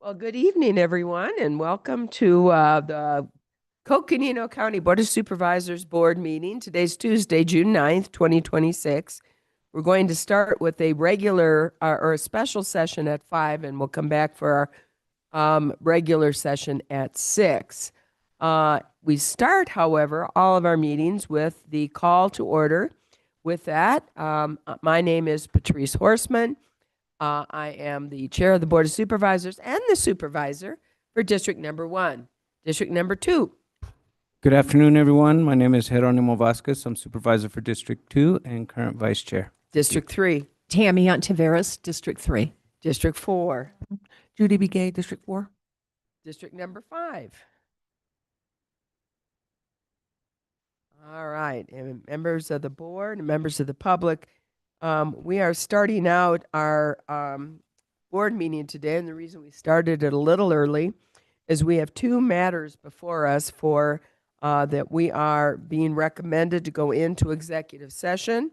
Well, good evening, everyone, and welcome to the Coconino County Board of Supervisors Board meeting. Today's Tuesday, June 9th, 2026. We're going to start with a regular or a special session at 5, and we'll come back for our regular session at 6. We start, however, all of our meetings with the call to order. With that, my name is Patrice Horseman. I am the chair of the Board of Supervisors and the supervisor for District Number 1. District Number 2. Good afternoon, everyone. My name is Jeronimo Vasquez. I'm supervisor for District 2 and current vice chair. District 3. Tammy Ontiveros, District 3. District 4. Judy B. Gay, District 4. District Number 5. All right. And members of the board and members of the public, we are starting out our board meeting today. And the reason we started it a little early is we have two matters before us for that we are being recommended to go into executive session.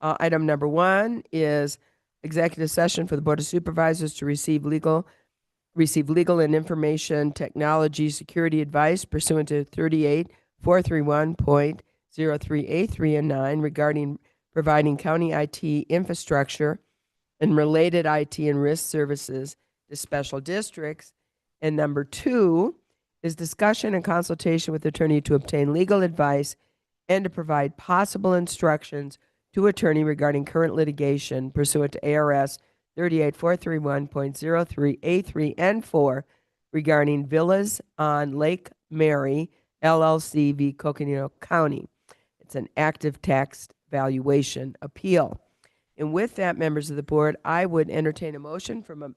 Item number 1 is executive session for the Board of Supervisors to receive legal and information technology security advice pursuant to 38-431.03A3 and 9 regarding providing county IT infrastructure and related IT and risk services to special districts. And number 2 is discussion and consultation with attorney to obtain legal advice and to provide possible instructions to attorney regarding current litigation pursuant to ARS 38-431.03A3 and 4 regarding Villas on Lake Mary, LLC v. Coconino County. It's an active tax valuation appeal. And with that, members of the board, I would entertain a motion from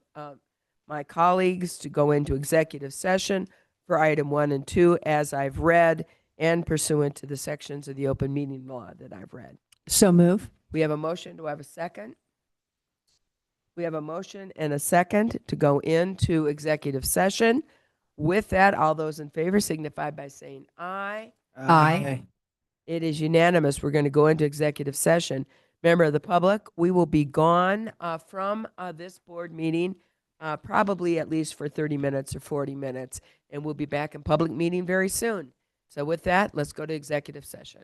my colleagues to go into executive session for item 1 and 2 as I've read and pursuant to the sections of the open meeting law that I've read. So move. We have a motion. Do I have a second? We have a motion and a second to go into executive session. With that, all those in favor signify by saying aye. Aye. It is unanimous. We're going to go into executive session. Member of the public, we will be gone from this board meeting probably at least for 30 minutes or 40 minutes, and we'll be back in public meeting very soon. So with that, let's go to executive session.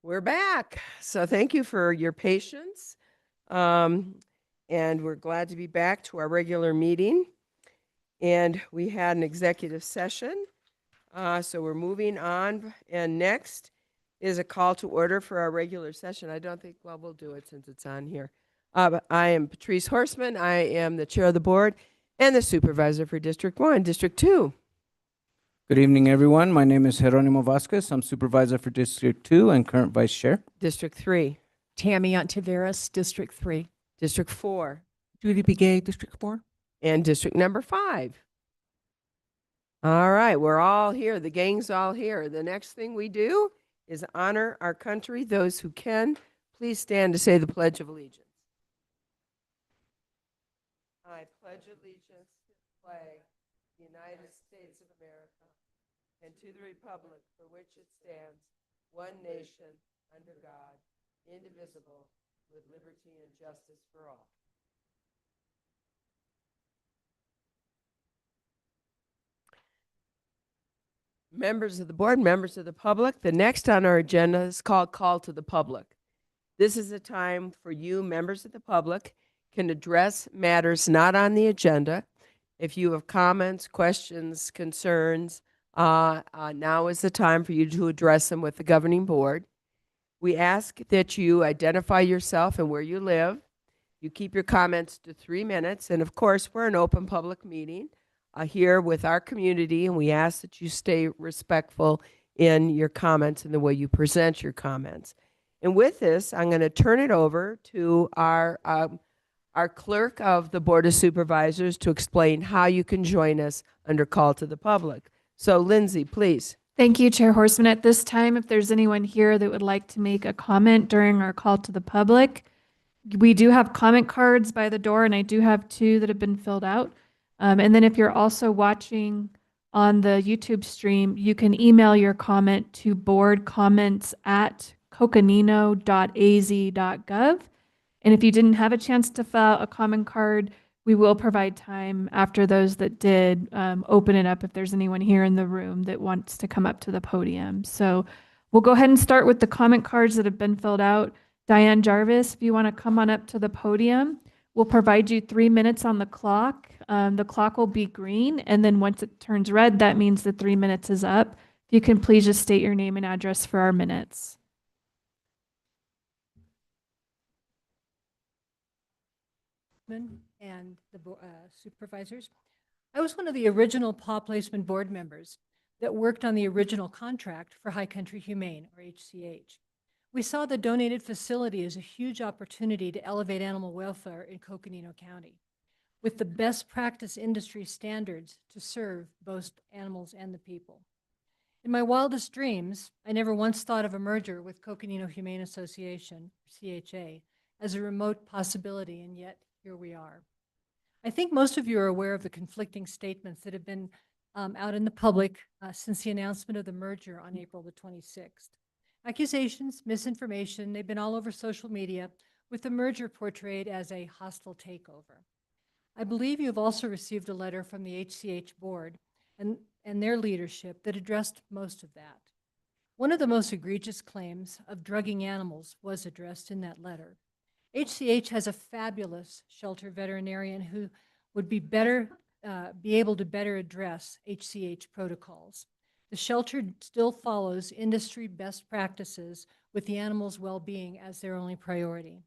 We're back. So thank you for your patience. Um, and we're glad to be back to our regular meeting. And we had an executive session. So we're moving on. And next is a call to order for our regular session. I don't think, well, we'll do it since it's on here. But I am Patrice Horseman. I am the chair of the board and the supervisor for District 1. District 2. Good evening, everyone. My name is Jeronimo Vasquez. I'm supervisor for District 2 and current vice chair. District 3. Tammy Ontiveros, District 3. District 4. Judy Begay, District 4. And district number 5. All right, we're all here. The gang's all here. The next thing we do is honor our country. Those who can, please stand to say the Pledge of Allegiance. I pledge allegiance to the flag, of the United States of America, and to the republic for which it stands, one nation, under God, indivisible, with liberty and justice for all. Members of the board, members of the public, the next on our agenda is called Call to the Public. This is a time for you, members of the public, can address matters not on the agenda. If you have comments, questions, concerns, now is the time for you to address them with the governing board. We ask that you identify yourself and where you live. You keep your comments to 3 minutes. And of course, we're an open public meeting here with our community, and we ask that you stay respectful in your comments and the way you present your comments. And with this, I'm going to turn it over to our clerk of the Board of Supervisors to explain how you can join us under Call to the Public. So, Lindsay, please. Thank you, Chair Horseman. At this time, if there's anyone here that would like to make a comment during our call to the public, we do have comment cards by the door, and I do have 2 that have been filled out. And then if you're also watching on the YouTube stream, you can email your comment to boardcomments@coconino.az.gov. And if you didn't have a chance to fill out a comment card, we will provide time after those that did open it up if there's anyone here in the room that wants to come up to the podium. So we'll go ahead and start with the comment cards that have been filled out. Diane Jarvis, if you want to come on up to the podium, we'll provide you 3 minutes on the clock. The clock will be green, and then once it turns red, that means the 3 minutes is up. If you can please just state your name and address for our minutes. And the supervisors. I was one of the original Paw Placement board members that worked on the original contract for High Country Humane, or HCH. We saw the donated facility as a huge opportunity to elevate animal welfare in Coconino County, with the best practice industry standards to serve both animals and the people. In my wildest dreams, I never once thought of a merger with Coconino Humane Association, or CHA, as a remote possibility, and yet here we are. I think most of you are aware of the conflicting statements that have been out in the public since the announcement of the merger on April the 26th. Accusations, misinformation, they've been all over social media, with the merger portrayed as a hostile takeover. I believe you have also received a letter from the HCH board and their leadership that addressed most of that. One of the most egregious claims of drugging animals was addressed in that letter. HCH has a fabulous shelter veterinarian who would be able to better address HCH protocols. The shelter still follows industry best practices with the animal's well-being as their only priority.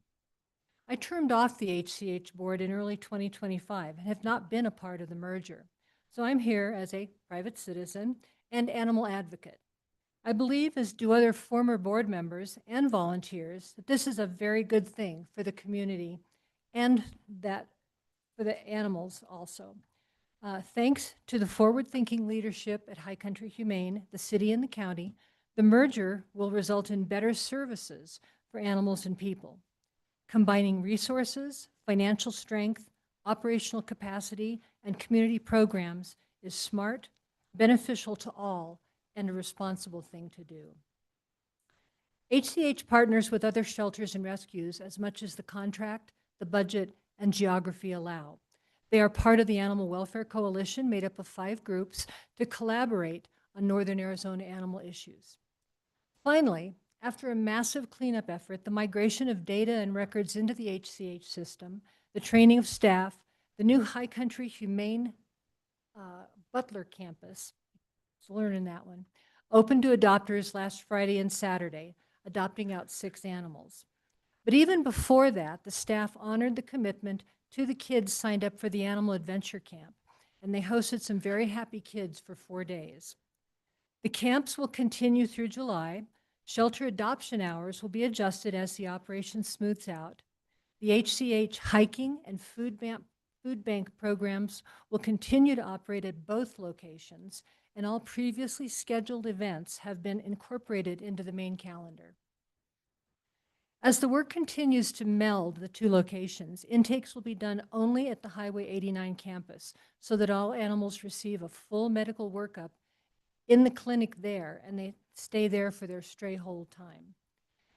I termed off the HCH board in early 2025 and have not been a part of the merger. So I'm here as a private citizen and animal advocate. I believe, as do other former board members and volunteers, that this is a very good thing for the community and that for the animals also. Thanks to the forward-thinking leadership at High Country Humane, the city and the county, the merger will result in better services for animals and people. Combining resources, financial strength, operational capacity, and community programs is smart, beneficial to all, and a responsible thing to do. HCH partners with other shelters and rescues as much as the contract, the budget, and geography allow. They are part of the Animal Welfare Coalition, made up of 5 groups, to collaborate on Northern Arizona animal issues. Finally, After a massive cleanup effort, the migration of data and records into the HCH system, the training of staff, the new High Country Humane Butler campus, so learning that one, opened to adopters last Friday and Saturday, adopting out 6 animals. But even before that, the staff honored the commitment to the kids signed up for the Animal Adventure Camp, and they hosted some very happy kids for 4 days. The camps will continue through July. Shelter adoption hours will be adjusted as the operation smooths out. The HCH hiking and food bank programs will continue to operate at both locations, and all previously scheduled events have been incorporated into the main calendar. As the work continues to meld the 2 locations, intakes will be done only at the Highway 89 campus so that all animals receive a full medical workup in the clinic there, and they stay there for their stray hold time.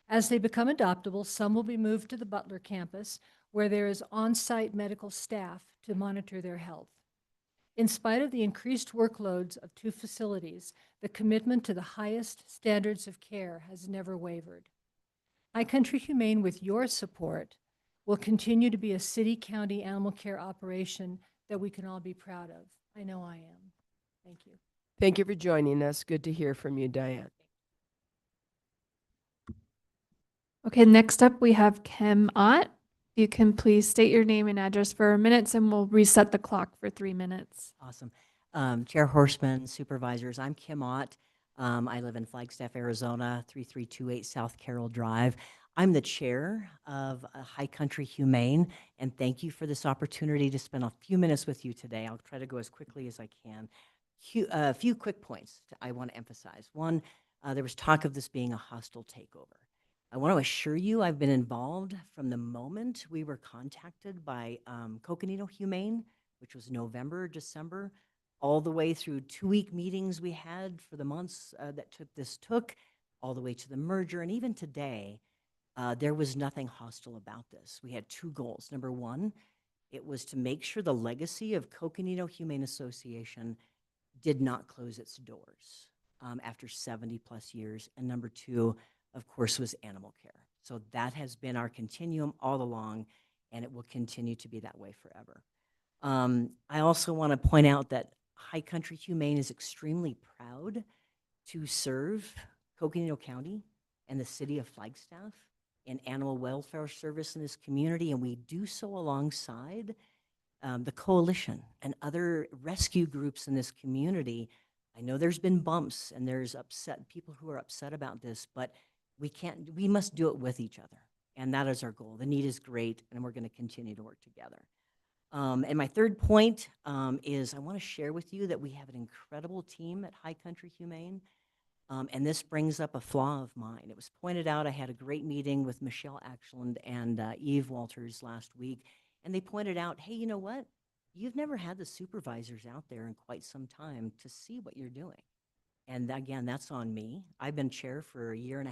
As they become adoptable, some will be moved to the Butler campus, where there is on-site medical staff to monitor their health. In spite of the increased workloads of 2 facilities, the commitment to the highest standards of care has never wavered. High Country Humane, with your support, will continue to be a city-county animal care operation that we can all be proud of. I know I am. Thank you. Thank you for joining us. Good to hear from you, Diane. Okay, next up we have Kim Ott. You can please state your name and address for minutes and we'll reset the clock for 3 minutes. Awesome. Chair Horseman, Supervisors, I'm Kim Ott. I live in Flagstaff, Arizona, 3328 South Carroll Drive. I'm the chair of High Country Humane, and thank you for this opportunity to spend a few minutes with you today. I'll try to go as quickly as I can. A few quick points I want to emphasize. One, there was talk of this being a hostile takeover. I want to assure you I've been involved from the moment we were contacted by Coconino Humane, which was November, December, all the way through 2-week meetings we had for the months that this took, all the way to the merger. And even today, there was nothing hostile about this. We had 2 goals. Number one, it was to make sure the legacy of Coconino Humane Association did not close its doors after 70 plus years. And number 2, of course, was animal care. So that has been our continuum all along, and it will continue to be that way forever. I also want to point out that High Country Humane is extremely proud to serve Coconino County and the city of Flagstaff in animal welfare service in this community, and we do so alongside the coalition and other rescue groups in this community. I know there's been bumps and there's people who are upset about this, but we must do it with each other. And that is our goal. The need is great, and we're going to continue to work together. And my third point is I want to share with you that we have an incredible team at High Country Humane. And this brings up a flaw of mine. It was pointed out, I had a great meeting with Michelle Axland and Eve Walters last week, and they pointed out, hey, you know what? You've never had the supervisors out there in quite some time to see what you're doing. And again, that's on me. I've been chair for 1.5 years.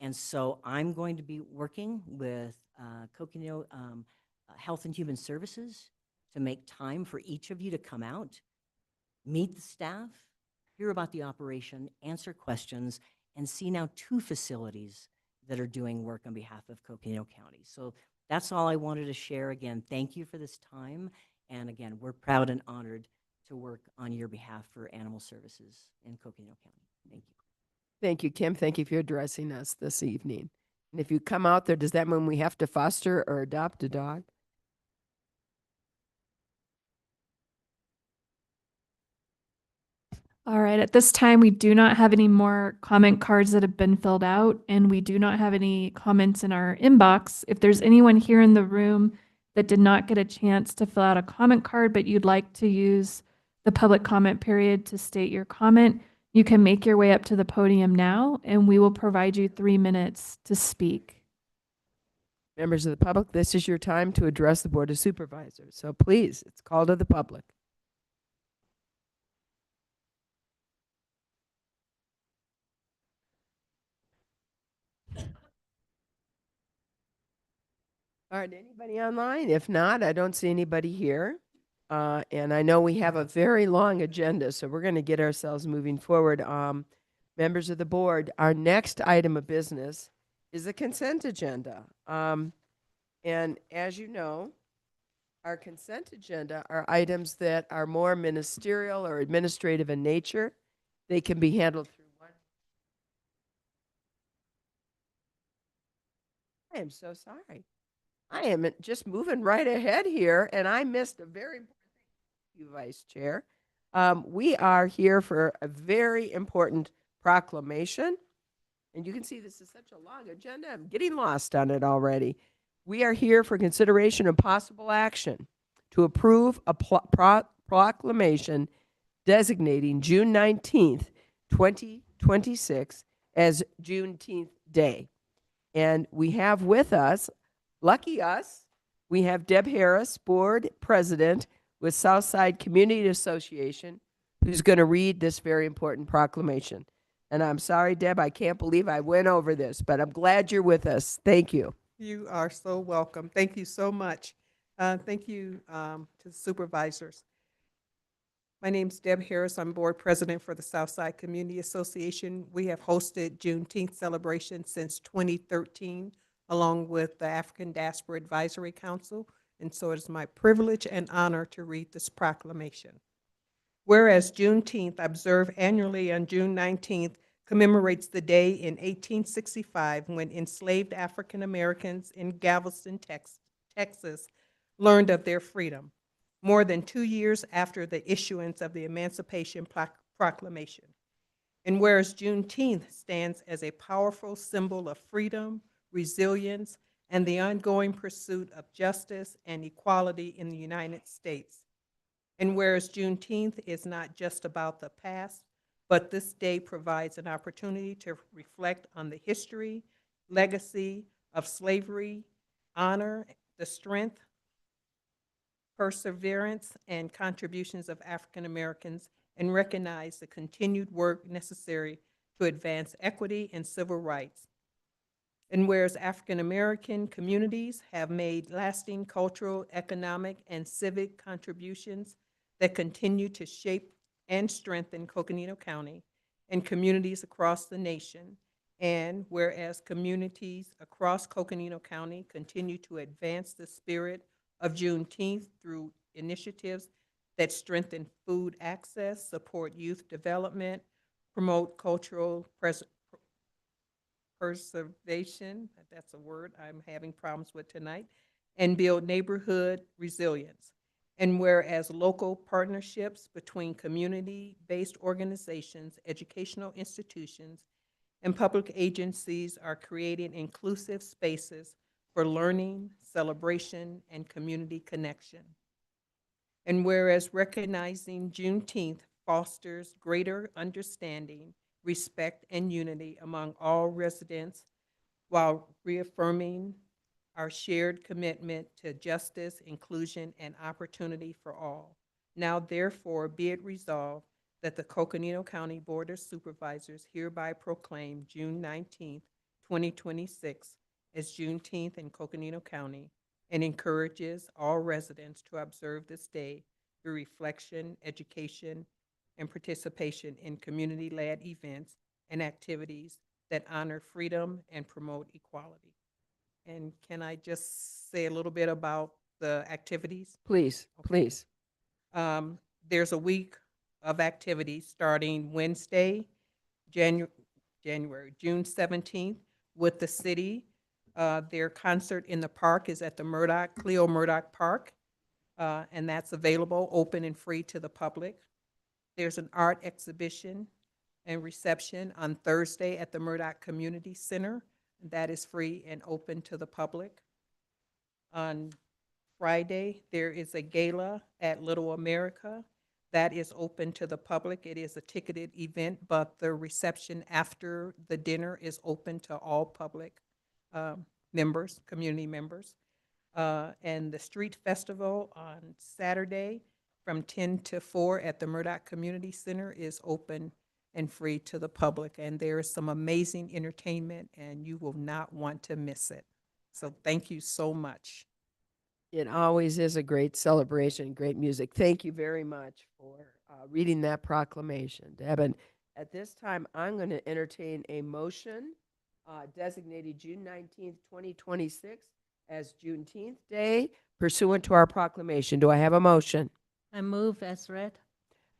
And so I'm going to be working with Coconino Health and Human Services to make time for each of you to come out, meet the staff, hear about the operation, answer questions, and see now 2 facilities that are doing work on behalf of Coconino County. So that's all I wanted to share. Again, thank you for this time. And again, we're proud and honored to work on your behalf for animal services in Coconino County. Thank you. Thank you, Kim. Thank you for addressing us this evening. And if you come out there, does that mean we have to foster or adopt a dog? All right, at this time, we do not have any more comment cards that have been filled out, and we do not have any comments in our inbox. If there's anyone here in the room that did not get a chance to fill out a comment card, but you'd like to use the public comment period to state your comment, you can make your way up to the podium now, and we will provide you 3 minutes to speak. Members of the public, this is your time to address the Board of Supervisors. So please, it's call to the public. All right, anybody online? If not, I don't see anybody here. And I know we have a very long agenda, so we're going to get ourselves moving forward. members of the board, our next item of business is a consent agenda. And as you know, our consent agenda are items that are more ministerial or administrative in nature. They can be handled through one. I am so sorry. I am just moving right ahead here, and I missed a very important thing. Thank you, Vice Chair. We are here for a very important proclamation. And you can see this is such a long agenda. I'm getting lost on it already. We are here for consideration of possible action to approve a proclamation designating June 19th, 2026 as Juneteenth Day. And we have with us, lucky us, we have Deb Harris, Board President with Southside Community Association, who's going to read this very important proclamation. And I'm sorry, Deb, I can't believe I went over this, but I'm glad you're with us. Thank you. You are so welcome. Thank you so much. Thank you to the supervisors. My name's Deb Harris. I'm board president for the Southside Community Association. We have hosted Juneteenth celebration since 2013, along with the African Diaspora Advisory Council. And so it is my privilege and honor to read this proclamation. Whereas Juneteenth, observed annually on June 19th, commemorates the day in 1865 when enslaved African Americans in Galveston, Texas, learned of their freedom, more than 2 years after the issuance of the Emancipation Proclamation. And whereas Juneteenth stands as a powerful symbol of freedom, resilience, and the ongoing pursuit of justice and equality in the United States. And whereas Juneteenth is not just about the past, but this day provides an opportunity to reflect on the history, legacy of slavery, honor the strength, perseverance, and contributions of African Americans, and recognize the continued work necessary to advance equity and civil rights. And whereas African American communities have made lasting cultural, economic, and civic contributions that continue to shape and strengthen Coconino County and communities across the nation. And whereas communities across Coconino County continue to advance the spirit of Juneteenth through initiatives that strengthen food access, support youth development, promote cultural preservation, that's a word I'm having problems with tonight, and build neighborhood resilience. And whereas local partnerships between community-based organizations, educational institutions, and public agencies are creating inclusive spaces for learning, celebration, and community connection. And whereas recognizing Juneteenth fosters greater understanding, respect, and unity among all residents while reaffirming our shared commitment to justice, inclusion, and opportunity for all. Now, therefore, be it resolved that the Coconino County Board of Supervisors hereby proclaim June 19th, 2026 as Juneteenth in Coconino County and encourages all residents to observe this day through reflection, education, and participation in community-led events and activities that honor freedom and promote equality. And can I just say a little bit about the activities? Please, please. There's a week of activities starting Wednesday, June 17th, with the city. Their concert in the park is at the Cleo Murdoch Park, and that's available, open and free to the public. There's an art exhibition and reception on Thursday at the Murdoch Community Center. That is free and open to the public. On Friday, there is a gala at Little America. That is open to the public. It is a ticketed event, but the reception after the dinner is open to all public members, community members. And the street festival on Saturday from 10 to 4 at the Murdoch Community Center is open and free to the public. And there is some amazing entertainment, and you will not want to miss it. So thank you so much. It always is a great celebration, great music. Thank you very much for reading that proclamation, Deb. And At this time, I'm going to entertain a motion designating June 19th, 2026 as Juneteenth Day pursuant to our proclamation. Do I have a motion? I move as read.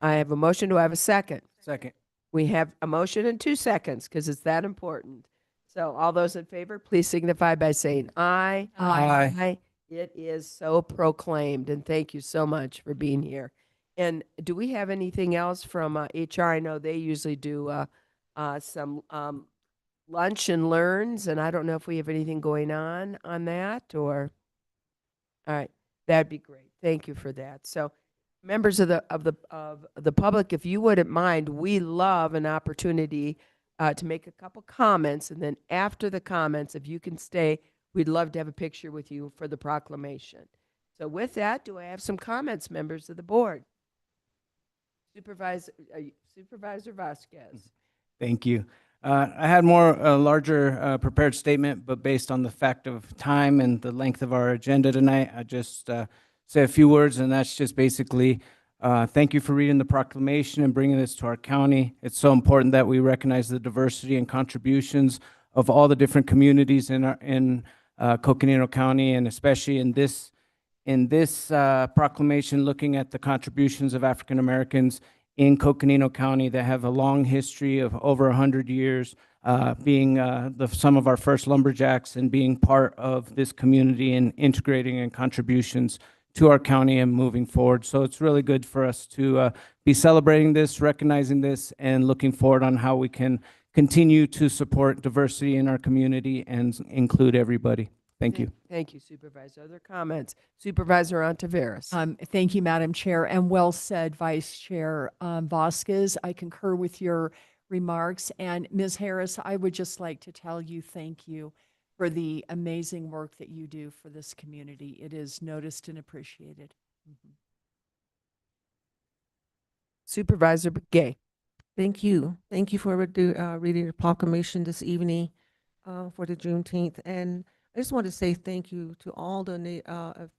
I have a motion. Do I have a second? Second. We have a motion in 2 seconds because it's that important. So all those in favor, please signify by saying aye. Aye. It is so proclaimed, and thank you so much for being here. And do we have anything else from HR? I know they usually do some lunch and learns, and I don't know if we have anything going on that or. All right, that'd be great. Thank you for that. So, members of the public, if you wouldn't mind, we love an opportunity to make a couple comments, and then after the comments, if you can stay, we'd love to have a picture with you for the proclamation. So, with that, do I have some comments, members of the board? Supervisor Vasquez. Thank you. I had more larger prepared statement, but based on the fact of time and the length of our agenda tonight, I just say a few words, and that's just basically thank you for reading the proclamation and bringing this to our county. It's so important that we recognize the diversity and contributions of all the different communities in Coconino County, and especially in this proclamation, looking at the contributions of African Americans in Coconino County that have a long history of over 100 years, being some of our first lumberjacks and being part of this community and integrating and contributions to our county and moving forward. So it's really good for us to be celebrating this, recognizing this, and looking forward on how we can continue to support diversity in our community and include everybody. Thank you. Thank you, Supervisor. Other comments? Supervisor Ontiveros. Thank you, Madam Chair, and well said, Vice Chair Vasquez. I concur with your remarks. And Ms. Harris, I would just like to tell you thank you for the amazing work that you do for this community. It is noticed and appreciated. Supervisor Gay. Thank you. Thank you for reading the proclamation this evening for the Juneteenth. And I just want to say thank you to all the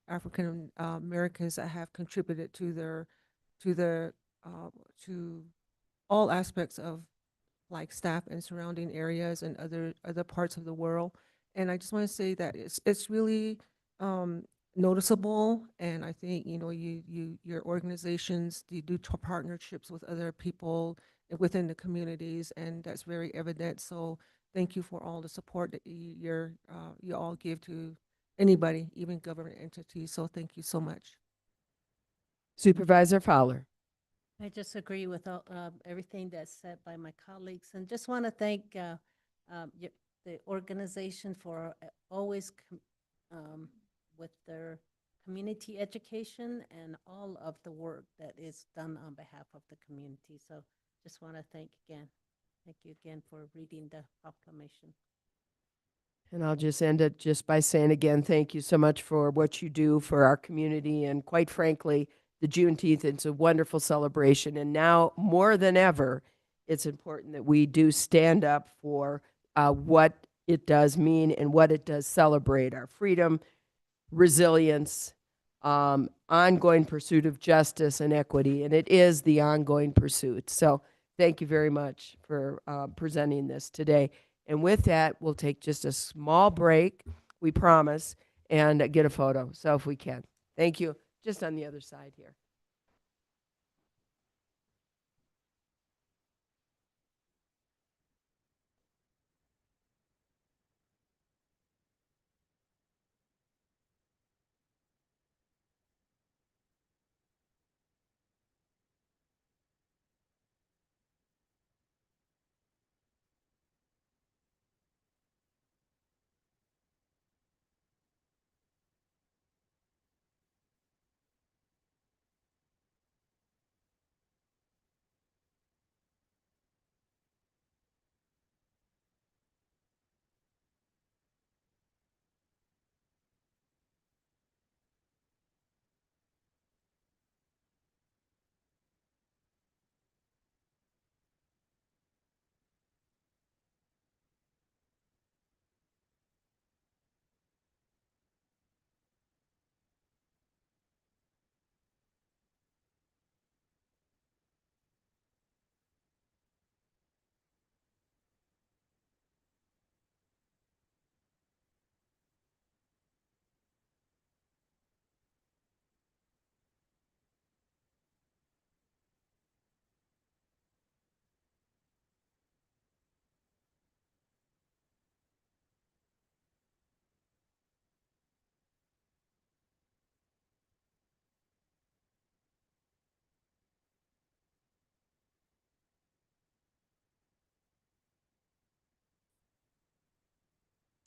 African Americans that have contributed to all aspects of like staff and surrounding areas and other parts of the world. And I just want to say that it's really noticeable. And I think your organizations, you do partnerships with other people within the communities, and that's very evident. So thank you for all the support that you all give to anybody, even government entities. So thank you so much. Supervisor Fowler. I just agree with everything that's said by my colleagues, and just want to thank the organization for always with their community education and all of the work that is done on behalf of the community. So just want to thank you again for reading the proclamation. And I'll just end it just by saying again, thank you so much for what you do for our community. And quite frankly, the Juneteenth, it's a wonderful celebration. And now more than ever, it's important that we do stand up for what it does mean and what it does celebrate: our freedom, resilience, ongoing pursuit of justice and equity. And it is the ongoing pursuit. So thank you very much for presenting this today. And with that, we'll take just a small break, we promise, and get a photo. So if we can. Thank you. Just on the other side here.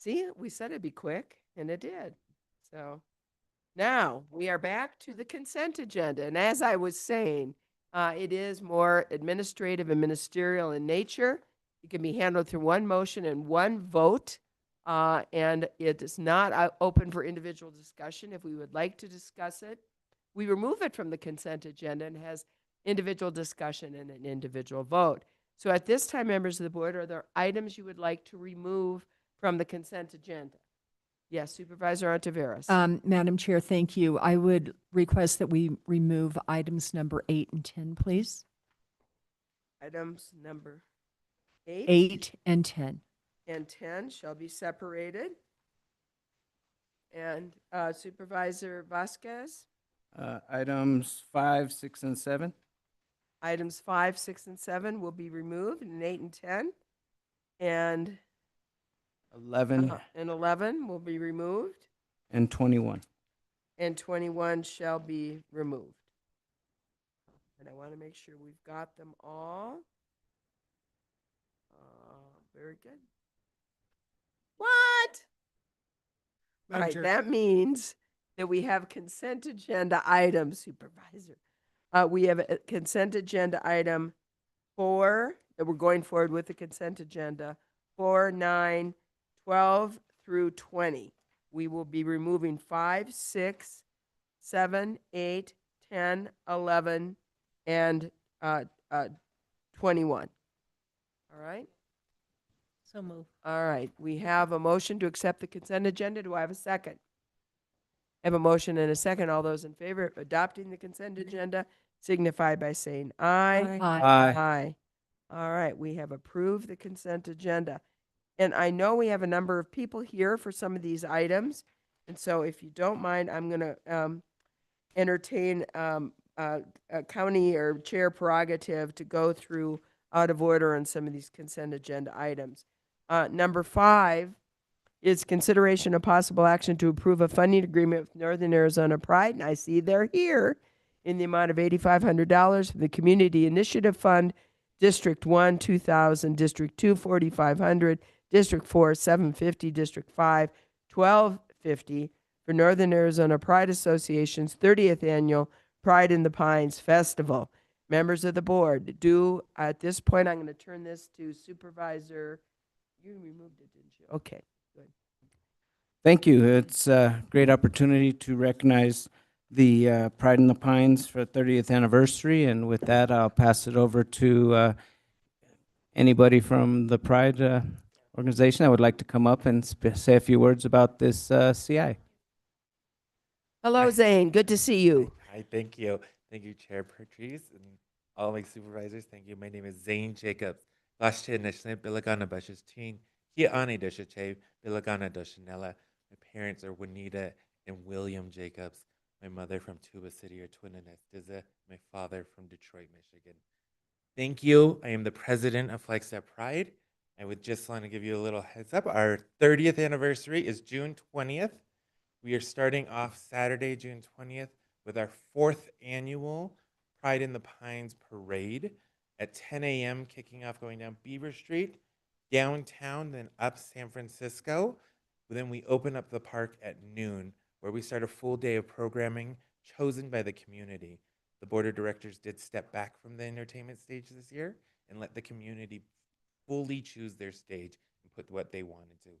See, we said it'd be quick, and it did. So now we are back to the consent agenda. And as I was saying, it is more administrative and ministerial in nature. It can be handled through one motion and one vote. And it is not open for individual discussion. If we would like to discuss it, we remove it from the consent agenda and has individual discussion and an individual vote. So at this time, members of the board, are there items you would like to remove from the consent agenda? Yes, Supervisor Ontiveros. Madam Chair, thank you. I would request that we remove items number 8 and 10, please. Items number 8 8 and 10. and 10 shall be separated. And Supervisor Vasquez, Items 5, 6, and 7. items 5, 6, and 7 will be removed, and 8 and 10. And 11 and 11 will be removed, and 21. and 21 shall be removed. And I want to make sure we've got them all. Very good. What? All right, that means that we have consent agenda items, Supervisor. We have a consent agenda item 4, that we're going forward with the consent agenda, 4, 9, 12 through 20. We will be removing 5, 6, 7, 8, 10, 11, and 21. All right? So move. All right, we have a motion to accept the consent agenda. Do I have a second? I have a motion and a second. All those in favor of adopting the consent agenda signify by saying aye. Aye. Aye. All right, we have approved the consent agenda. And I know we have a number of people here for some of these items. And so if you don't mind, I'm going to entertain a county or chair prerogative to go through out of order on some of these consent agenda items. Number 5 is consideration of possible action to approve a funding agreement with Northern Arizona Pride, and I see they're here, in the amount of $8,500 from the Community Initiative Fund, District 1, 2,000, District 2, 4,500, District 4, 750, District 5, 1,250, for Northern Arizona Pride Association's 30th Annual Pride in the Pines Festival. Members of the board, at this point, I'm going to turn this to Supervisor. You removed it, didn't you? Okay, good. Thank you. It's a great opportunity to recognize the Pride in the Pines for 30th anniversary. And with that, I'll pass it over to anybody from the Pride organization that would like to come up and say a few words about this CI. Hello, Zane. Good to see you. Hi, thank you. Thank you, Chair Patrice and all my supervisors. Thank you. My name is Zane Jacobs. Lashte Nishne Bilagana Bashis Teen. Here Ani Doshache Bilagana Doshanella. My parents are Juanita and William Jacobs. My mother from Tuba City or Twin Anestiza. My father from Detroit, Michigan. Thank you. I am the president of Flagstaff Pride. I would just want to give you a little heads up. Our 30th anniversary is June 20th. We are starting off Saturday, June 20th, with our 4th annual Pride in the Pines parade at 10 a.m., kicking off going down Beaver Street, downtown, then up San Francisco. Then we open up the park at noon, where we start a full day of programming chosen by the community. The board of directors did step back from the entertainment stage this year and let the community fully choose their stage and put what they wanted to.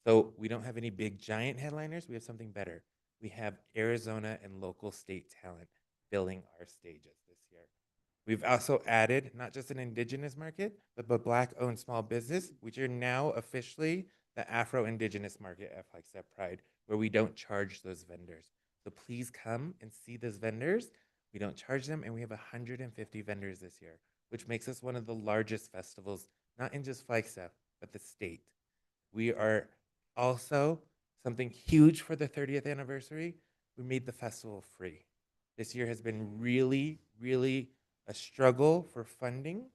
So we don't have any big giant headliners. We have something better. We have Arizona and local state talent filling our stages this year. We've also added not just an indigenous market, but a Black-owned small business, which are now officially the Afro-Indigenous market at Flagstaff Pride, where we don't charge those vendors. So please come and see those vendors. We don't charge them, and we have 150 vendors this year, which makes us one of the largest festivals, not in just Flagstaff, but the state. We are also, something huge for the 30th anniversary, we made the festival free. This year has been really, really a struggle for funding,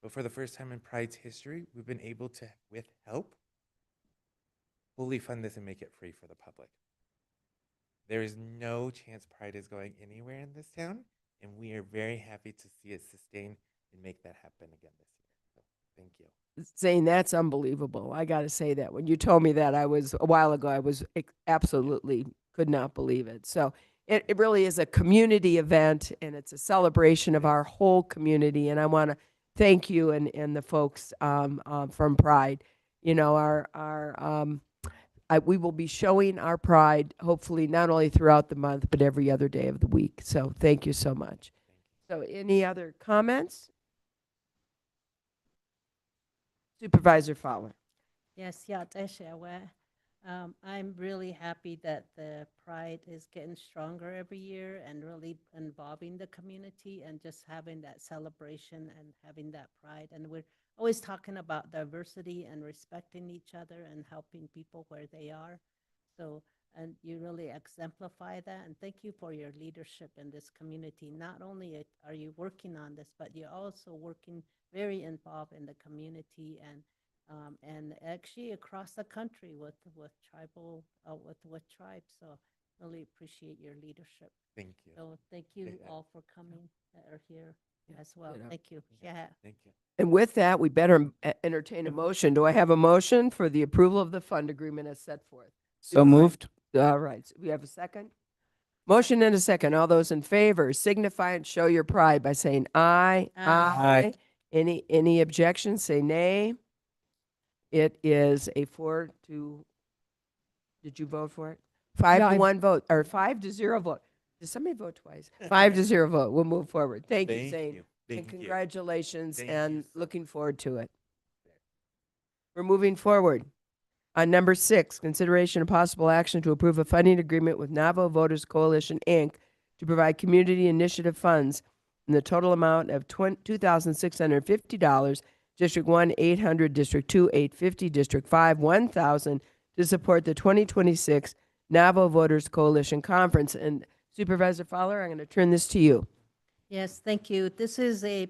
but for the first time in Pride's history, we've been able to, with help, fully fund this and make it free for the public. There is no chance Pride is going anywhere in this town, and we are very happy to see it sustain and make that happen again this year. So Thank you. Zane, that's unbelievable. I got to say that. When you told me that, a while ago, I was absolutely could not believe it. So it really is a community event, and it's a celebration of our whole community. And I want to thank you and the folks from Pride. You know, we will be showing our Pride, hopefully not only throughout the month, but every other day of the week. So thank you so much. So any other comments? Supervisor Fowler. Yes, yeah, I'm really happy that the Pride is getting stronger every year and really involving the community and just having that celebration and having that pride. And we're always talking about diversity and respecting each other and helping people where they are. So, and you really exemplify that. And thank you for your leadership in this community. Not only are you working on this, but you're also working very involved in the community and actually across the country with tribal with tribes. So really appreciate your leadership. Thank you. So thank you all for coming that are here as well. Yeah. Thank you. Yeah. Thank you. And with that, we better entertain a motion. Do I have a motion for the approval of the fund agreement as set forth? So moved. All right. So we have a second? Motion and a second. All those in favor signify and show your pride by saying aye. Aye. Aye. Any objections, say nay. It is a 4 to, did you vote for it? 5 Yeah, to I- 1 vote, or 5 to 0 vote. Did somebody vote twice? 5 to 0 vote. We'll move forward. Thank you, Zane. you. And Thank you. congratulations, Thank you and so looking forward to it. We're moving forward. On number 6, consideration of possible action to approve a funding agreement with Navajo Voters Coalition, Inc. to provide community initiative funds in the total amount of $2,650, District 1, 800, District 2, 850, District 5, 1,000, to support the 2026 Navajo Voters Coalition Conference. And Supervisor Fowler, I'm going to turn this to you. Yes, thank you. This is a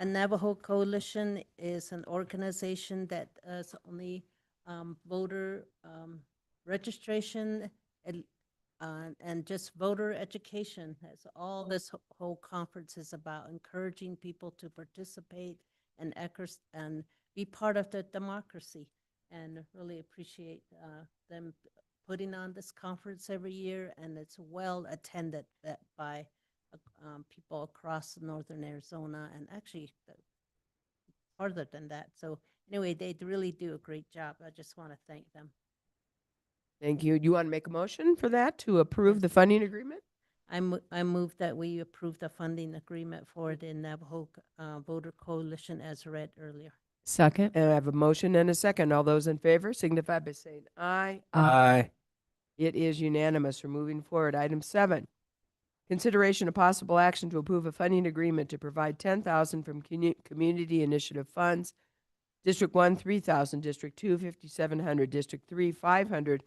Navajo Coalition is an organization that is only voter registration and just voter education. That's all this whole conference is about, encouraging people to participate and be part of the democracy. And really appreciate them putting on this conference every year, and it's well attended by people across northern Arizona and actually farther than that. So anyway, they really do a great job. I just want to thank them. Thank you. You want to make a motion for that to approve the funding agreement? I move that we approve the funding agreement for the Navajo Voter Coalition as read earlier. Second. And I have a motion and a second. All those in favor signify by saying aye. Aye. It is unanimous. We're moving forward. Item 7, consideration of possible action to approve a funding agreement to provide $10,000 from community initiative funds. District 1, 3,000, District 2, 5,700, District 3, 500,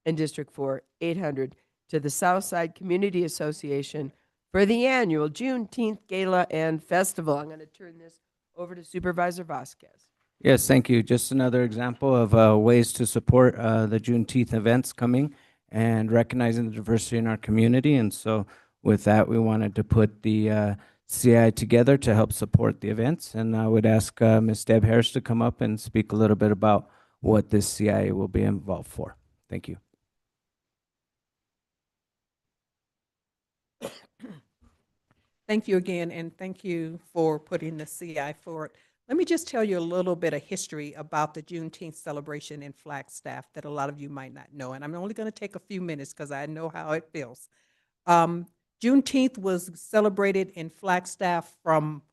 and District 4, 800 to the Southside Community Association for the annual Juneteenth Gala and Festival. I'm going to turn this over to Supervisor Vasquez. Yes, thank you. Just another example of ways to support the Juneteenth events coming and recognizing the diversity in our community. And so with that, we wanted to put the CI together to help support the events. And I would ask Ms. Deb Harris to come up and speak a little bit about what this CI will be involved for. Thank you. Thank you again, and thank you for putting the CI forward. Let me just tell you a little bit of history about the Juneteenth celebration in Flagstaff that a lot of you might not know, and I'm only going to take a few minutes because I know how it feels. Juneteenth was celebrated in Flagstaff from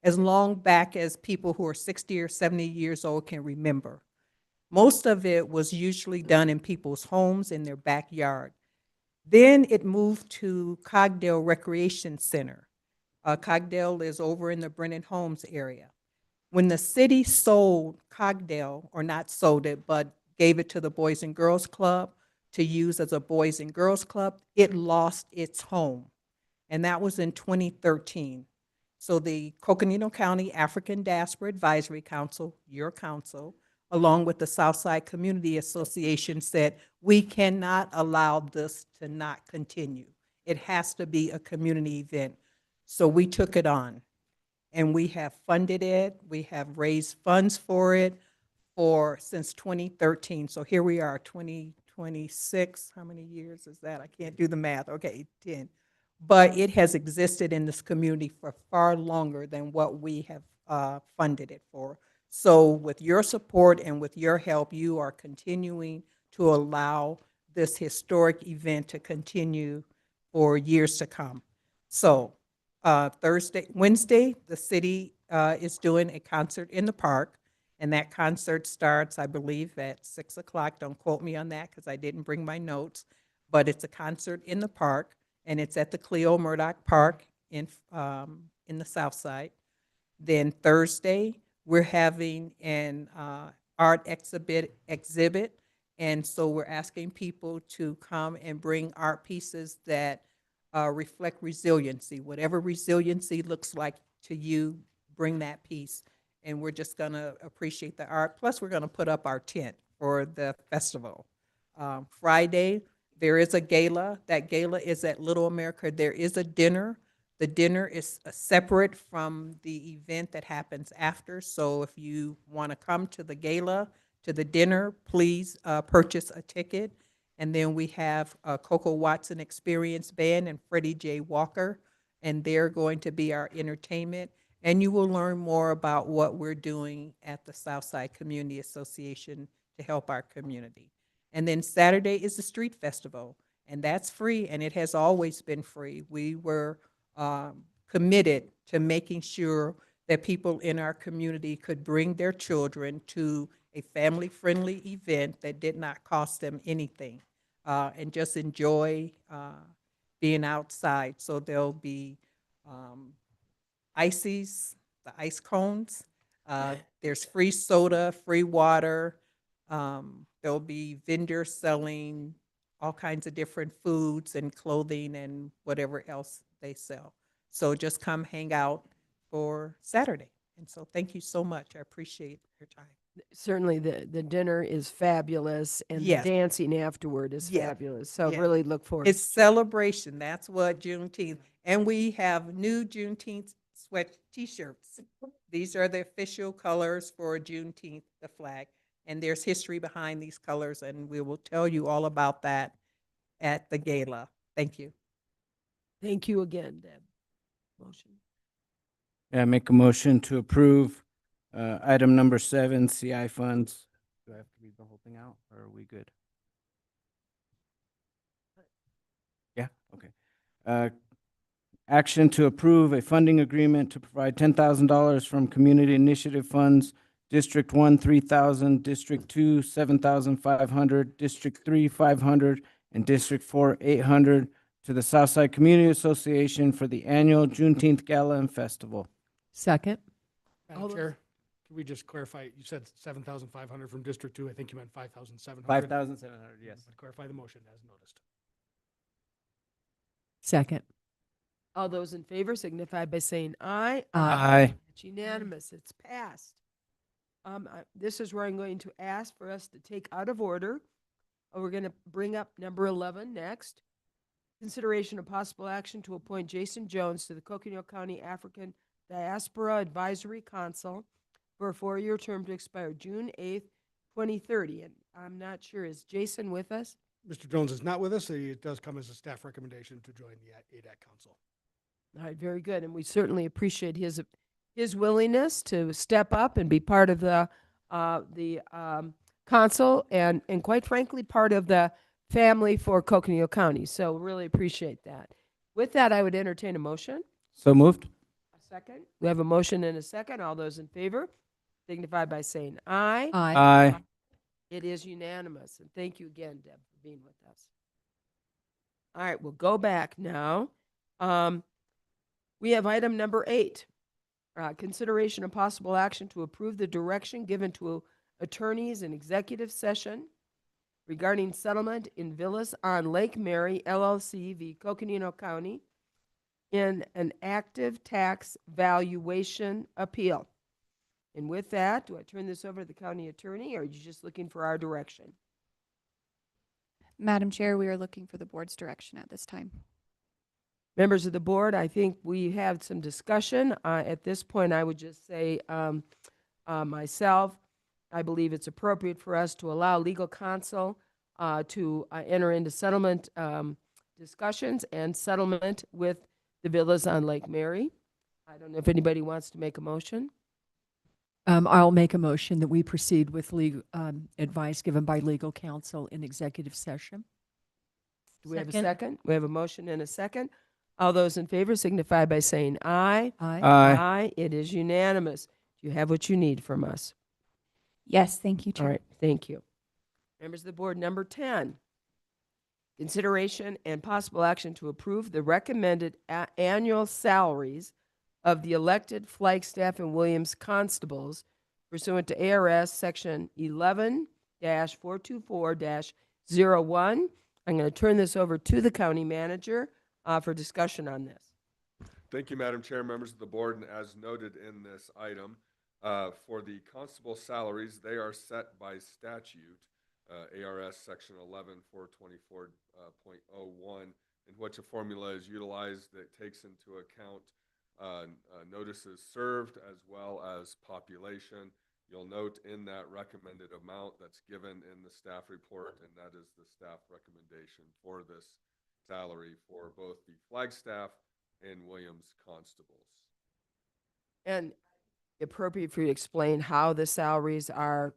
as long back as people who are 60 or 70 years old can remember. Most of it was usually done in people's homes, in their backyard. Then it moved to Cogdale Recreation Center. Cogdale is over in the Brennan Homes area. When the city sold Cogdale, or not sold it, but gave it to the Boys and Girls Club to use as a Boys and Girls Club, it lost its home. And that was in 2013. So the Coconino County African Diaspora Advisory Council, your council, along with the Southside Community Association, said, we cannot allow this to not continue. It has to be a community event. So we took it on. and we have funded it. We have raised funds for it since 2013. So here we are, 2026. How many years is that? I can't do the math. Okay, 10. But it has existed in this community for far longer than what we have funded it for. So with your support and with your help, you are continuing to allow this historic event to continue for years to come. So Wednesday, the city is doing a concert in the park, and that concert starts, I believe, at 6 o'clock. Don't quote me on that because I didn't bring my notes, but it's a concert in the park, and it's at the Cleo Murdoch Park in the South Side. Then Thursday, we're having an art exhibit, and so we're asking people to come and bring art pieces that reflect resiliency. Whatever resiliency looks like to you, bring that piece, and we're just going to appreciate the art. Plus, we're going to put up our tent for the festival. Friday, there is a gala. That gala is at Little America. There is a dinner. The dinner is separate from the event that happens after. So if you want to come to the gala, to the dinner, please purchase a ticket. And then we have Coco Watson Experience Band and Freddie J. Walker, and they're going to be our entertainment. And you will learn more about what we're doing at the Southside Community Association to help our community. And then Saturday is the Street Festival, and that's free, and it has always been free. We were committed to making sure that people in our community could bring their children to a family-friendly event that did not cost them anything, and just enjoy being outside. So there'll be ices, the ice cones. There's free soda, free water. There'll be vendors selling all kinds of different foods and clothing and whatever else they sell. So just come hang out for Saturday. And so thank you so much. I appreciate your time. Certainly, the dinner is fabulous, and the Yes. dancing afterward is Yes. fabulous. So Yes. really look forward. It's celebration. That's what Juneteenth. And we have new Juneteenth sweat T-shirts. These are the official colors for Juneteenth, the flag. And there's history behind these colors, and we will tell you all about that at the gala. Thank you. Thank you again, Deb. Motion. Yeah, make a motion to approve item number 7, CI funds. Do I have to read the whole thing out, or are we good? Yeah, okay. Action to approve a funding agreement to provide $10,000 from Community Initiative Funds, District 1, 3,000, District 2, 7,500, District 3, 500, and District 4, 800 to the Southside Community Association for the annual Juneteenth Gala and Festival. Second. All Madam those- Chair, can we just clarify, you said 7,500 from District 2, I think you meant 5,700. 5,700, yes. Clarify the motion as noticed. Second. All those in favor signify by saying aye. Aye. It's unanimous. It's passed. This is where I'm going to ask for us to take out of order. We're going to bring up number 11 next. Consideration of possible action to appoint Jason Jones to the Coconino County African Diaspora Advisory Council for a 4-year term to expire June 8th, 2030. And I'm not sure, is Jason with us? Mr. Jones is not with us. It does come as a staff recommendation to join the ADAC Council. All right, very good. And we certainly appreciate his willingness to step up and be part of the council and quite frankly, part of the family for Coconino County. So really appreciate that. With that, I would entertain a motion. So moved? A second. We have a motion and a second. All those in favor signify by saying aye. Aye. Aye. It is unanimous. And thank you again, Deb, for being with us. All right, we'll go back now. We have item number 8. Consideration of possible action to approve the direction given to attorneys in executive session regarding settlement in Villas on Lake Mary LLC v. Coconino County in an active tax valuation appeal. And with that, do I turn this over to the county attorney, or are you just looking for our direction? Madam Chair, we are looking for the board's direction at this time. Members of the board, I think we have some discussion. At this point, I would just say myself, I believe it's appropriate for us to allow legal counsel to enter into settlement discussions and settlement with the villas on Lake Mary. I don't know if anybody wants to make a motion. I'll make a motion that we proceed with legal advice given by legal counsel in executive session. Do we have a Second. second? We have a motion and a second. All those in favor signify by saying aye. Aye. Aye. It is unanimous. Do you have what you need from us? Yes, thank you, All Chair. right, thank you. Members of the board, number 10, consideration and possible action to approve the recommended annual salaries of the elected Flagstaff and Williams constables pursuant to ARS Section 11-424-01. I'm going to turn this over to the county manager for discussion on this. Thank you, Madam Chair, members of the board, and as noted in this item, for the constable salaries, they are set by statute, ARS Section 11-424.01, in which a formula is utilized that takes into account notices served as well as population. You'll note in that recommended amount that's given in the staff report, and that is the staff recommendation for this salary for both the Flagstaff and Williams constables. And appropriate for you to explain how the salaries are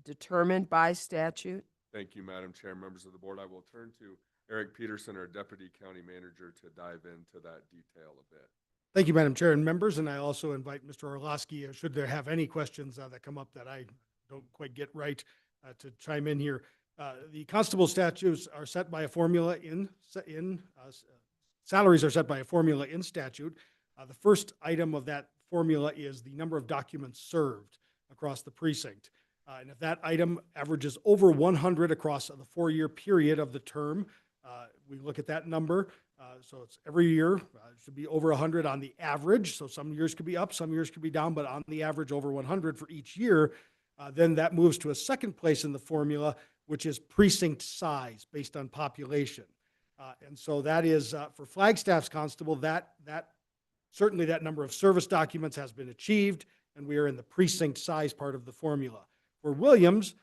determined by statute? Thank you, Madam Chair, members of the board. I will turn to Eric Peterson, our Deputy County Manager, to dive into that detail a bit. Thank you, Madam Chair and members, and I also invite Mr. Orlowski, should there have any questions that come up that I don't quite get right, to chime in here. The constable statutes are set by a formula salaries are set by a formula in statute. The first item of that formula is the number of documents served across the precinct. And if that item averages over 100 across the 4-year period of the term, we look at that number. So it's every year, it should be over 100 on the average. So some years could be up, some years could be down, but on the average over 100 for each year. Then that moves to a second place in the formula, which is precinct size based on population. And so that is for Flagstaff's constable, that certainly that number of service documents has been achieved, and we are in the precinct size part of the formula. For Williams,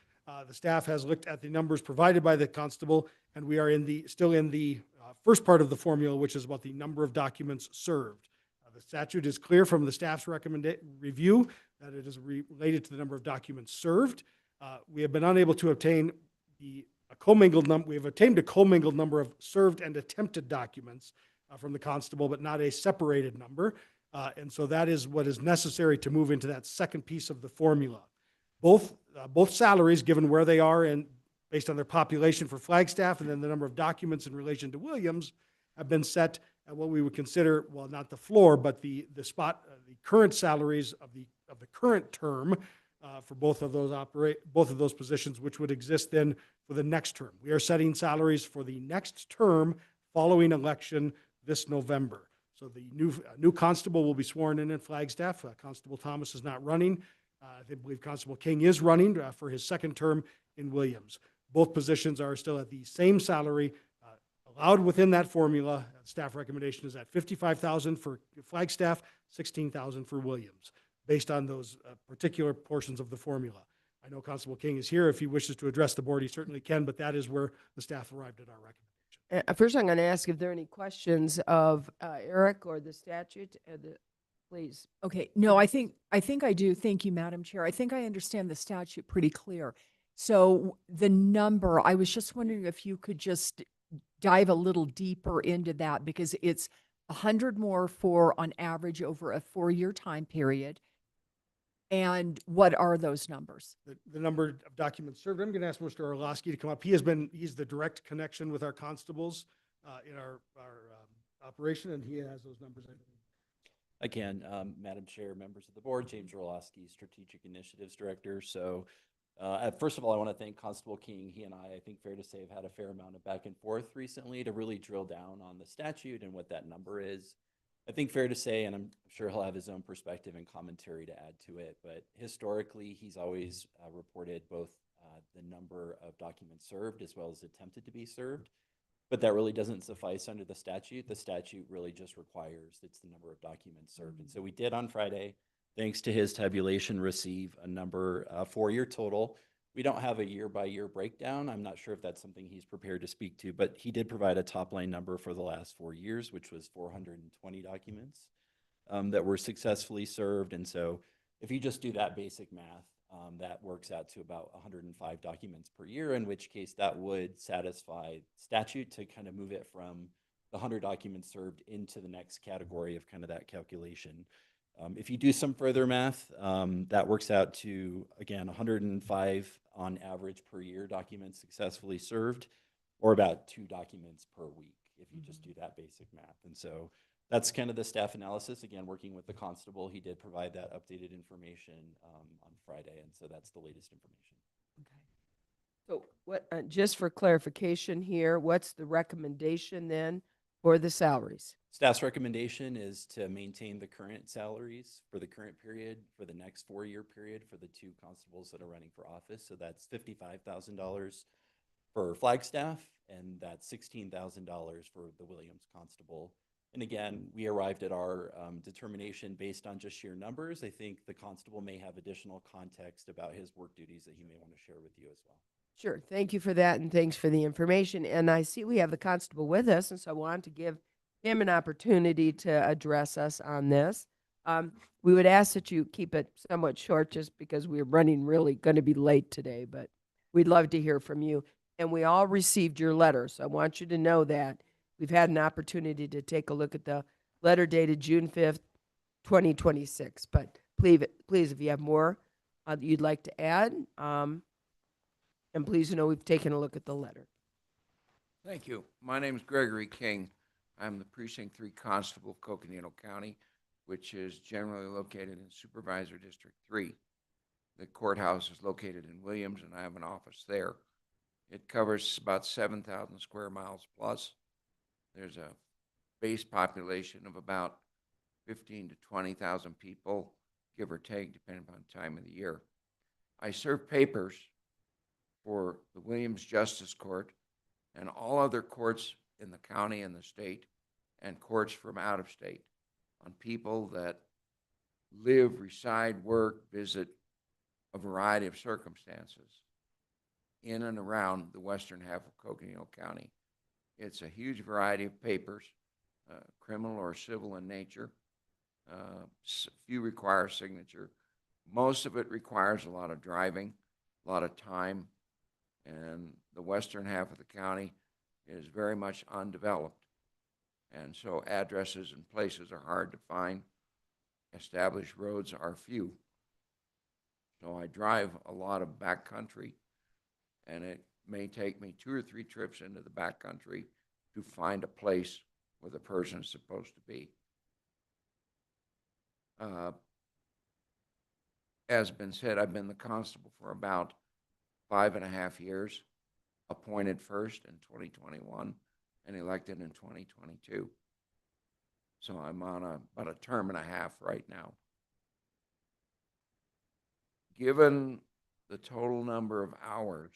the staff has looked at the numbers provided by the constable, and we are still in the first part of the formula, which is about the number of documents served. The statute is clear from the staff's review that it is related to the number of documents served. We have been unable to obtain a commingled number. We have obtained a commingled number of served and attempted documents from the constable, but not a separated number. And so that is what is necessary to move into that second piece of the formula. Both salaries, given where they are and based on their population for Flagstaff, and then the number of documents in relation to Williams, have been set at what we would consider, well, not the floor, but the current salaries of the current term for both of those positions, which would exist then for the next term. We are setting salaries for the next term following election this November. So the new constable will be sworn in Flagstaff. Constable Thomas is not running. I believe Constable King is running for his second term in Williams. Both positions are still at the same salary allowed within that formula. Staff recommendation is at $55,000 for Flagstaff, $16,000 for Williams, based on those particular portions of the formula. I know Constable King is here. If he wishes to address the board, he certainly can, but that is where the staff arrived at our recommendation. First, I'm going to ask if there are any questions of Eric or the statute. Please. Okay, no, I think I do. Thank you, Madam Chair. I think I understand the statute pretty clear. So the number, I was just wondering if you could just dive a little deeper into that, because it's 100 more for on average over a 4-year time period. And what are those numbers? The number of documents served. I'm going to ask Mr. Orlowski to come up. He's the direct connection with our constables in our operation, and he has those numbers. I can, Madam Chair, members of the board, James Orlowski, Strategic Initiatives Director. So first of all, I want to thank Constable King. He and I think fair to say, have had a fair amount of back and forth recently to really drill down on the statute and what that number is. I think fair to say, and I'm sure he'll have his own perspective and commentary to add to it, but historically, he's always reported both the number of documents served as well as attempted to be served. but that really doesn't suffice under the statute. The statute really just requires it's the number of documents served. And so we did on Friday, thanks to his tabulation, receive a number, 4-year total. We don't have a year-by-year breakdown. I'm not sure if that's something he's prepared to speak to, but he did provide a top-line number for the last 4 years, which was 420 documents that were successfully served. And so if you just do that basic math, that works out to about 105 documents per year, in which case that would satisfy statute to kind of move it from the 100 documents served into the next category of kind of that calculation. If you do some further math, that works out to, again, 105 on average per year documents successfully served, or about 2 documents per week if you just do that basic math. And so that's kind of the staff analysis. Again, working with the constable, he did provide that updated information on Friday, and so that's the latest information. So what, just for clarification here, what's the recommendation then for the salaries? Staff's recommendation is to maintain the current salaries for the current period for the next 4-year period for the 2 constables that are running for office. So that's $55,000 for Flagstaff, and that's $16,000 for the Williams constable. And again, we arrived at our determination based on just sheer numbers. I think the constable may have additional context about his work duties that he may want to share with you as well. Sure. Thank you for that, and thanks for the information. And I see we have the constable with us, and so I want to give him an opportunity to address us on this. We would ask that you keep it somewhat short just because we're running really going to be late today, but we'd love to hear from you. And we all received your letter, so I want you to know that. We've had an opportunity to take a look at the letter dated June 5th, 2026. But please, if you have more that you'd like to add, and please know we've taken a look at the letter. Thank you. My name is Gregory King. I'm the Precinct 3 Constable of Coconino County, which is generally located in Supervisor District 3. The courthouse is located in Williams, and I have an office there. It covers about 7,000 square miles plus. There's a base population of about 15 to 20,000 people, give or take, depending upon the time of the year. I serve papers for the Williams Justice Court and all other courts in the county and the state, and courts from out of state, on people that live, reside, work, visit a variety of circumstances in and around the western half of Coconino County. It's a huge variety of papers, criminal or civil in nature. Few require signature. Most of it requires a lot of driving, a lot of time, and the western half of the county is very much undeveloped. And so addresses and places are hard to find. Established roads are few. So I drive a lot of backcountry, and it may take me 2 or 3 trips into the backcountry to find a place where the person is supposed to be. As been said, I've been the constable for about 5.5 years, appointed first in 2021 and elected in 2022. So I'm on about a term and a half right now. Given the total number of hours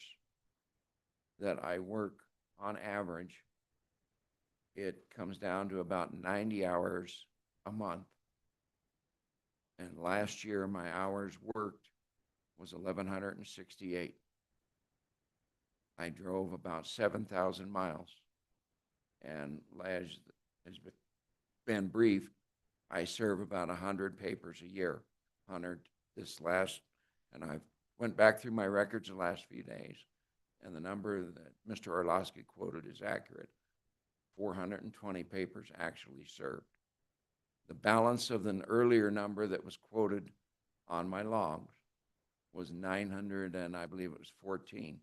that I work on average, it comes down to about 90 hours a month. And last year, my hours worked was 1,168. I drove about 7,000 miles. And as has been briefed, I serve about 100 papers a year, 100 this last, and I went back through my records the last few days, and the number that Mr. Orlowski quoted is accurate. 420 papers actually served. The balance of the earlier number that was quoted on my logs was 900, and I believe it was 14.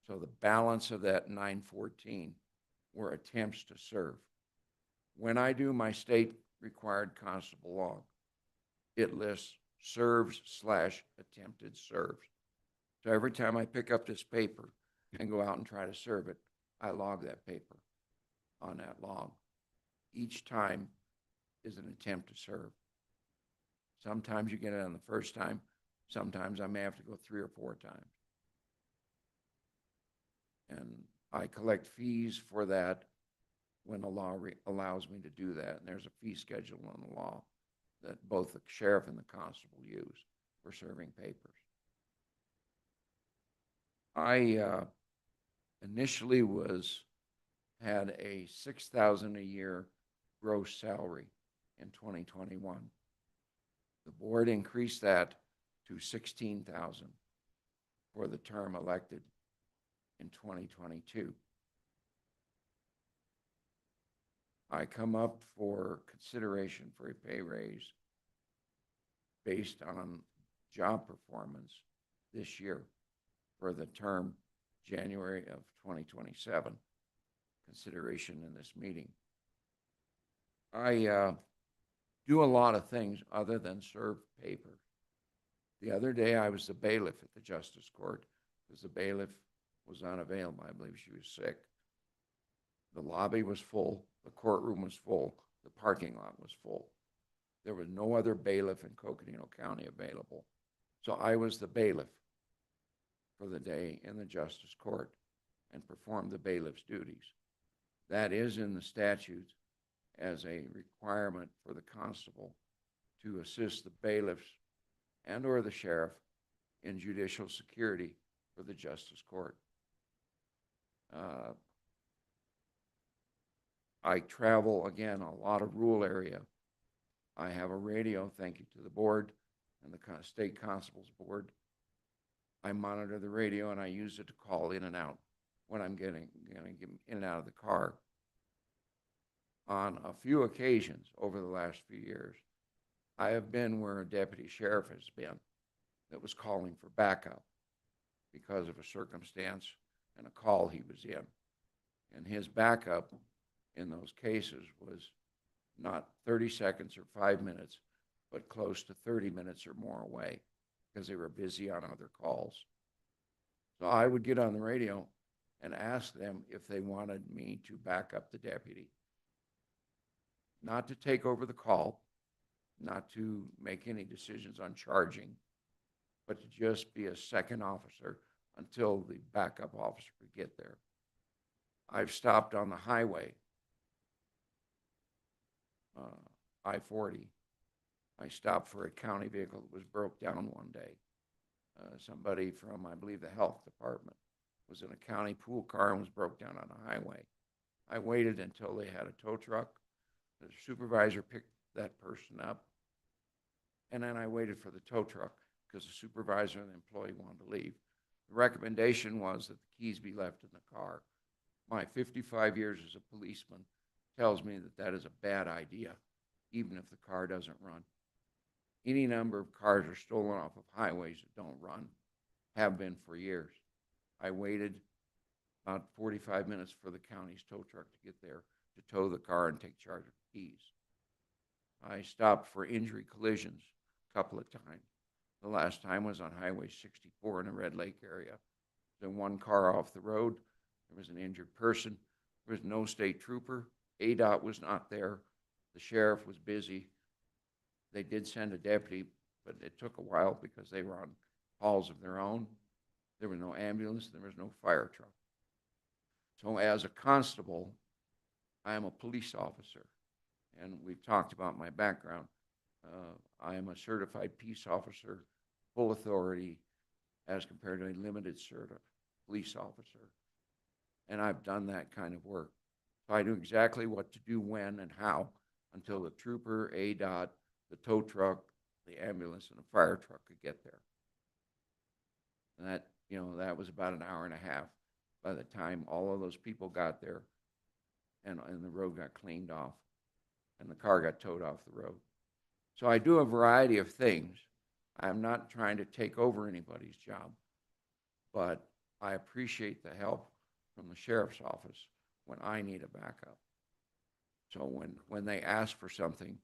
So the balance of that 914 were attempts to serve. When I do my state required constable log, it lists serves / attempted serves. So every time I pick up this paper and go out and try to serve it, I log that paper on that log. Each time is an attempt to serve. Sometimes you get it on the first time. Sometimes I may have to go 3 or 4 times. And I collect fees for that when the law allows me to do that. And there's a fee schedule in the law that both the sheriff and the constable use for serving papers. I initially had a $6,000 a year gross salary in 2021. The board increased that to $16,000 for the term elected in 2022. I come up for consideration for a pay raise based on job performance this year for the term January of 2027, consideration in this meeting. I do a lot of things other than serve papers. The other day I was the bailiff at the Justice Court because the bailiff was unavailable. I believe she was sick. The lobby was full, the courtroom was full, the parking lot was full. There was no other bailiff in Coconino County available. So I was the bailiff for the day in the Justice Court and performed the bailiff's duties. That is in the statute as a requirement for the constable to assist the bailiffs and or the sheriff in judicial security for the Justice Court. I travel, again, a lot of rural area. I have a radio, thank you to the board and the state constable's board. I monitor the radio and I use it to call in and out when I'm getting in and out of the car. On a few occasions over the last few years, I have been where a deputy sheriff has been that was calling for backup because of a circumstance and a call he was in. And his backup in those cases was not 30 seconds or 5 minutes, but close to 30 minutes or more away because they were busy on other calls. So I would get on the radio and ask them if they wanted me to back up the deputy. Not to take over the call, not to make any decisions on charging, but to just be a second officer until the backup officer could get there. I've stopped on the highway, I-40. I stopped for a county vehicle that was broke down one day. Somebody from, I believe, the health department was in a county pool car and was broke down on a highway. I waited until they had a tow truck. The supervisor picked that person up, and then I waited for the tow truck because the supervisor and the employee wanted to leave. The recommendation was that the keys be left in the car. My 55 years as a policeman tells me that that is a bad idea, even if the car doesn't run. Any number of cars are stolen off of highways that don't run, have been for years. I waited about 45 minutes for the county's tow truck to get there to tow the car and take charge of the keys. I stopped for injury collisions a couple of times. The last time was on Highway 64 in the Red Lake area. There was one car off the road. There was an injured person. There was no state trooper. ADOT was not there. The sheriff was busy. They did send a deputy, but it took a while because they were on calls of their own. There was no ambulance. There was no fire truck. So as a constable, I am a police officer, and we've talked about my background. I am a certified peace officer, full authority, as compared to a limited certified police officer. And I've done that kind of work. So I knew exactly what to do when and how until the trooper, ADOT, the tow truck, the ambulance, and the fire truck could get there. And that, that was about an hour and a half by the time all of those people got there and the road got cleaned off and the car got towed off the road. So I do a variety of things. I'm not trying to take over anybody's job, but I appreciate the help from the sheriff's office when I need a backup. So when they ask for something,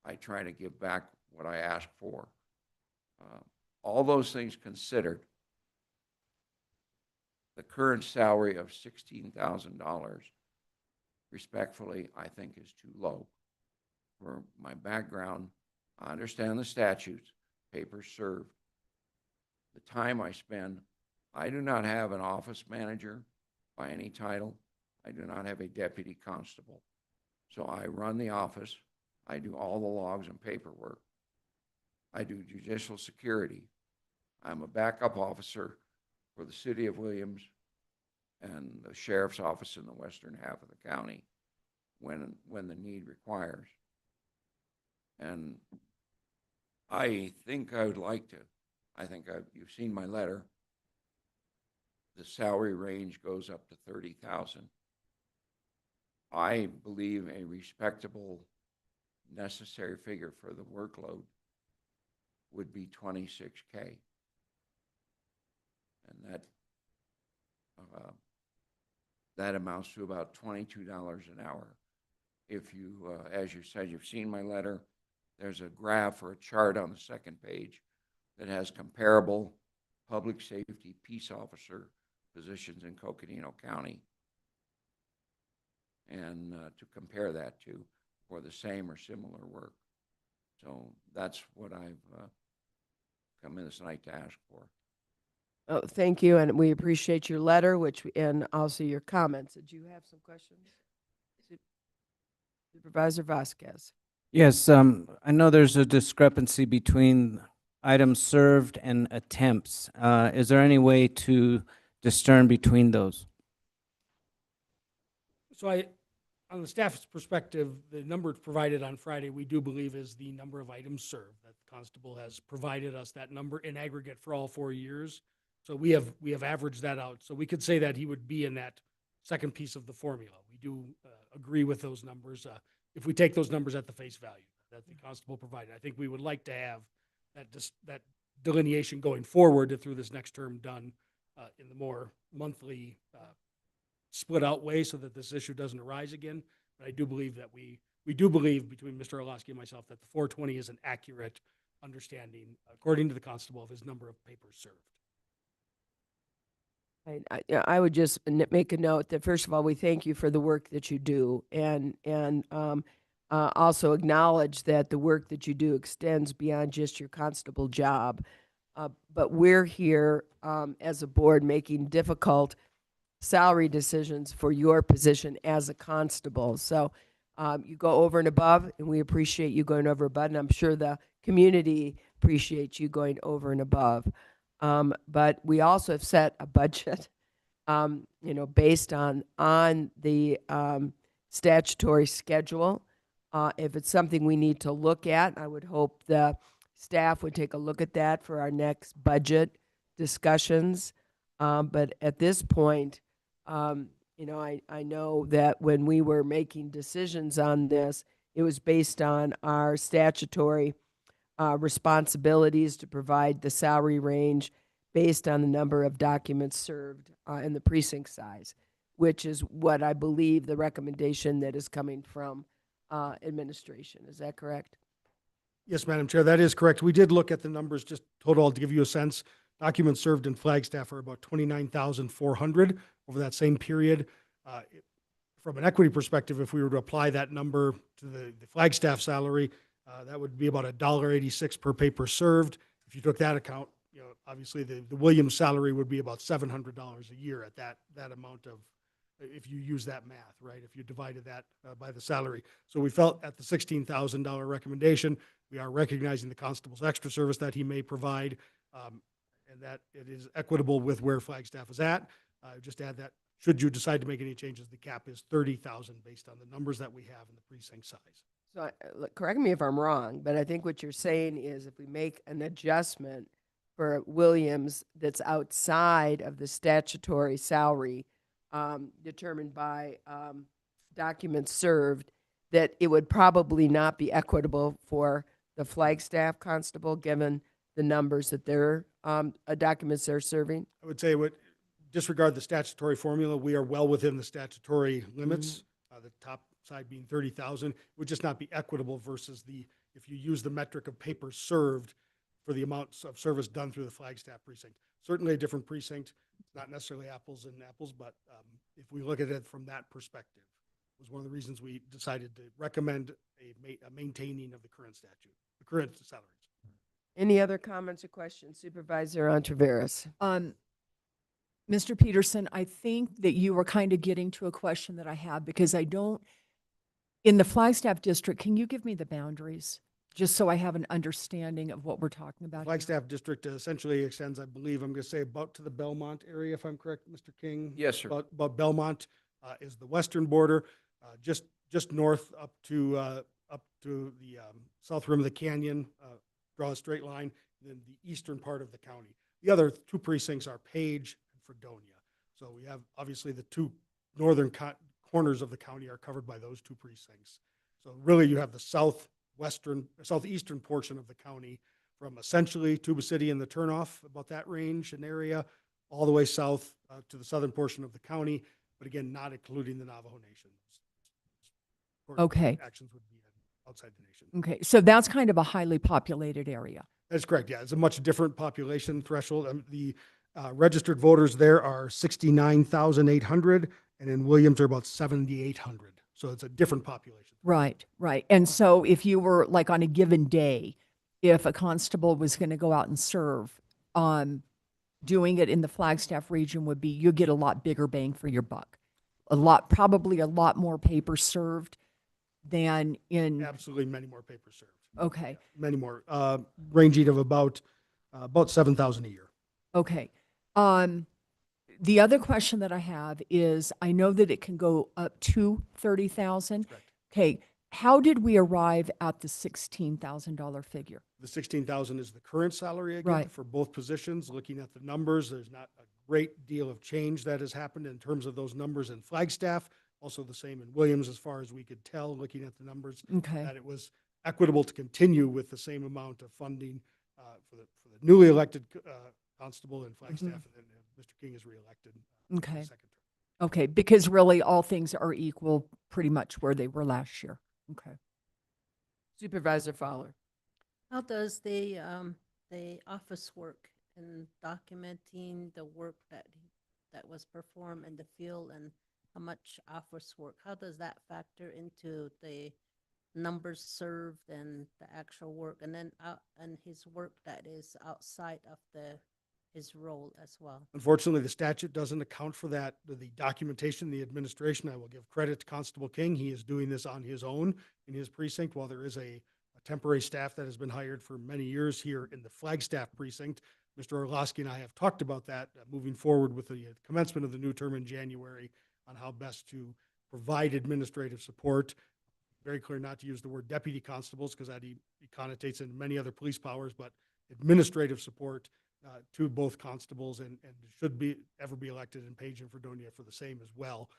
I try to give back what I ask for. All those things considered, the current salary of $16,000, respectfully, I think is too low. For my background, I understand the statutes, papers served. The time I spend, I do not have an office manager by any title. I do not have a deputy constable. So I run the office. I do all the logs and paperwork. I do judicial security. I'm a backup officer for the city of Williams and the sheriff's office in the western half of the county when the need requires. And I think I would like to, you've seen my letter. The salary range goes up to 30,000. I believe a respectable, necessary figure for the workload would be 26K. And that amounts to about $22 an hour. If you, as you said, you've seen my letter, there's a graph or a chart on the second page that has comparable public safety peace officer positions in Coconino County, and to compare that to for the same or similar work. So that's what I've come in this night to ask for. Oh, thank you, and we appreciate your letter, and also your comments. Did you have some questions? Supervisor Vasquez. Yes, I know there's a discrepancy between items served and attempts. Is there any way to discern between those? So on the staff's perspective, the number provided on Friday, we do believe is the number of items served. That the constable has provided us that number in aggregate for all 4 years. So we have averaged that out. So we could say that he would be in that second piece of the formula. We do agree with those numbers. If we take those numbers at the face value that the constable provided, I think we would like to have that delineation going forward through this next term done in the more monthly split out way so that this issue doesn't arise again. But I do believe that we do believe between Mr. Orlowski and myself that the 420 is an accurate understanding, according to the constable, of his number of papers served. I would just make a note that, first of all, we thank you for the work that you do, and also acknowledge that the work that you do extends beyond just your constable job. But we're here as a board making difficult salary decisions for your position as a constable. So you go over and above, and we appreciate you going over and above, and I'm sure the community appreciates you going over and above. But we also have set a budget, based on the statutory schedule. If it's something we need to look at, I would hope the staff would take a look at that for our next budget discussions. But at this point, I know that when we were making decisions on this, it was based on our statutory responsibilities to provide the salary range based on the number of documents served and the precinct size, which is what I believe the recommendation that is coming from administration. Is that correct? Yes, Madam Chair, that is correct. We did look at the numbers just total to give you a sense. Documents served in Flagstaff are about 29,400 over that same period. From an equity perspective, if we were to apply that number to the Flagstaff salary, that would be about $1.86 per paper served. If you took that account, obviously the Williams salary would be about $700 a year at that amount of, if you use that math, right? If you divided that by the salary. So we felt at the $16,000 recommendation, we are recognizing the constable's extra service that he may provide, and that it is equitable with where Flagstaff is at. Just add that should you decide to make any changes, the cap is 30,000 based on the numbers that we have in the precinct size. So correct me if I'm wrong, but I think what you're saying is if we make an adjustment for Williams that's outside of the statutory salary determined by documents served, that it would probably not be equitable for the Flagstaff constable given the numbers that their documents they're serving? I would say would disregard the statutory formula. We are well within the statutory limits. The top side being 30,000 would just not be equitable versus if you use the metric of papers served for the amounts of service done through the Flagstaff precinct. Certainly a different precinct, not necessarily apples and apples, but if we look at it from that perspective, it was one of the reasons we decided to recommend a maintaining of the current statute, the current salaries. Any other comments or questions? Supervisor Ontiveros. Mr. Peterson, I think that you were kind of getting to a question that I have because I don't, in the Flagstaff district, can you give me the boundaries? Just so I have an understanding of what we're talking about here. Flagstaff District essentially extends, I believe, I'm going to say about to the Belmont area, if I'm correct, Mr. King? Yes, sir. About Belmont is the western border, just north up to the south rim of the canyon, draw a straight line, then the eastern part of the county. The other two precincts are Page and Fredonia. So we have, obviously, the two northern corners of the county are covered by those two precincts. So really, you have the southeastern portion of the county from essentially Tuba City and the turnoff, about that range and area, all the way south to the southern portion of the county, but again, not including the Navajo Nation. Okay. Actions would be outside the nation. Okay, so that's kind of a highly populated area. That's correct, yeah. It's a much different population threshold. The registered voters there are 69,800, and in Williams are about 7,800. So it's a different population. Right, right. And so if you were like on a given day, if a constable was going to go out and serve, doing it in the Flagstaff region would be, you get a lot bigger bang for your buck. Probably a lot more papers served than in. Absolutely, many more papers served. Okay. Yeah, many more, ranging of about 7,000 a year. Okay. The other question that I have is, I know that it can go up to 30,000. Correct. Okay. How did we arrive at the $16,000 figure? The 16,000 is the current salary again Right. for both positions. Looking at the numbers, there's not a great deal of change that has happened in terms of those numbers in Flagstaff. Also the same in Williams, as far as we could tell, looking at the numbers, Okay. that it was equitable to continue with the same amount of funding for the newly elected constable in Flagstaff, and then Mr. King is reelected. For Okay. the second term. Okay, because really all things are equal pretty much where they were last year. Okay. Supervisor Fowler. How does the office work in documenting the work that was performed in the field, and how much office work, how does that factor into the numbers served and the actual work, and then and his work that is outside of his role as well? Unfortunately, the statute doesn't account for that. The documentation, the administration, I will give credit to Constable King. He is doing this on his own in his precinct, while there is a temporary staff that has been hired for many years here in the Flagstaff precinct. Mr. Orlowski and I have talked about that moving forward with the commencement of the new term in January on how best to provide administrative support. Very clear not to use the word deputy constables because that connotates in many other police powers, but administrative support to both constables, and should ever be elected in Page and Fredonia for the same as well.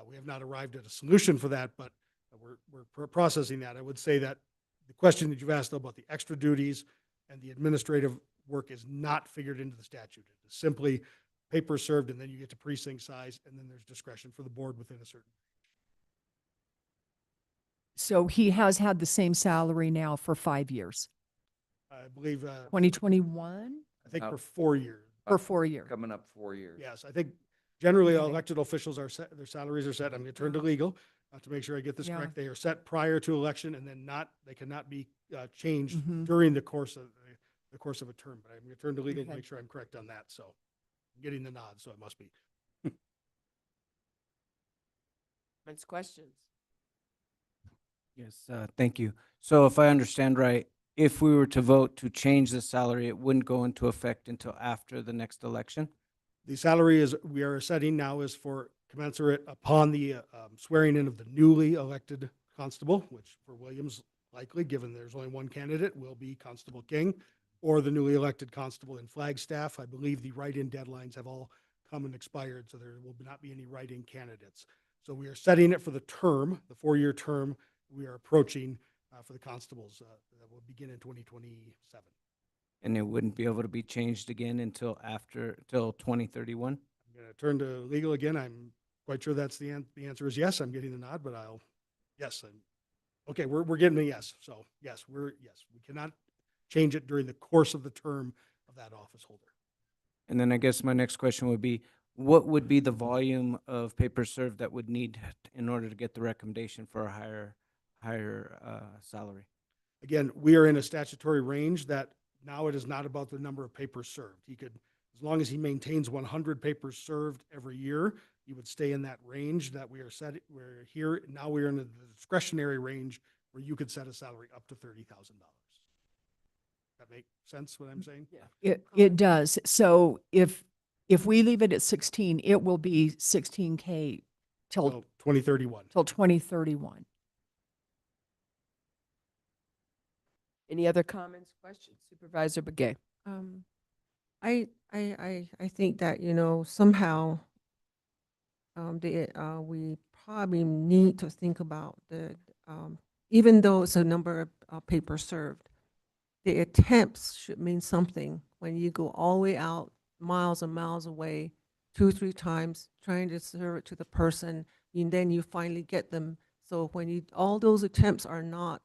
We have not arrived at a solution for that, but we're processing that. I would say that the question that you've asked about the extra duties and the administrative work is not figured into the statute. It is simply papers served, and then you get to precinct size, and then there's discretion for the board within a certain. So he has had the same salary now for 5 years. I believe 2021 I think for 4 years. for 4 years. Coming up 4 years. Yes, I think generally Okay. elected officials are set, their salaries are set. I'm going to turn to legal to make sure I get this Yeah. correct. They are set prior to election, and then they cannot be changed Mhm. during the course of a term. But I'm going to turn to legal to Okay. make sure I'm correct on that. So I'm getting the nod, so it must be. Comments, questions? Yes, thank you. So if I understand right, if we were to vote to change the salary, it wouldn't go into effect until after the next election? The salary we are setting now is for commensurate upon the swearing in of the newly elected constable, which for Williams, likely, given there's only one candidate, will be Constable King, or the newly elected constable in Flagstaff. I believe the write-in deadlines have all come and expired, so there will not be any write-in candidates. So we are setting it for the term, the 4-year term we are approaching for the constables that will begin in 2027. And it wouldn't be able to be changed again until 2031? I'm going to turn to legal again. I'm quite sure that's the answer is yes. I'm getting the nod, but yes. Okay, we're getting a yes. So yes, we cannot change it during the course of the term of that office holder. And then I guess my next question would be, what would be the volume of papers served that would need in order to get the recommendation for a higher salary? Again, we are in a statutory range that now it is not about the number of papers served. He could As long as he maintains 100 papers served every year, he would stay in that range that we are set. We're here now. We're in the discretionary range where you could set a salary up to $30,000. That make sense? What I'm saying? It does. So if we leave it at 16, it will be 16K till So 2031. 2031. Any other comments, questions? Supervisor Begay. I think that, somehow, we probably need to think about even though it's a number of papers served, the attempts should mean something when you go all the way out miles and miles away, 2, 3 times trying to serve it to the person, and then you finally get them. So when all those attempts are not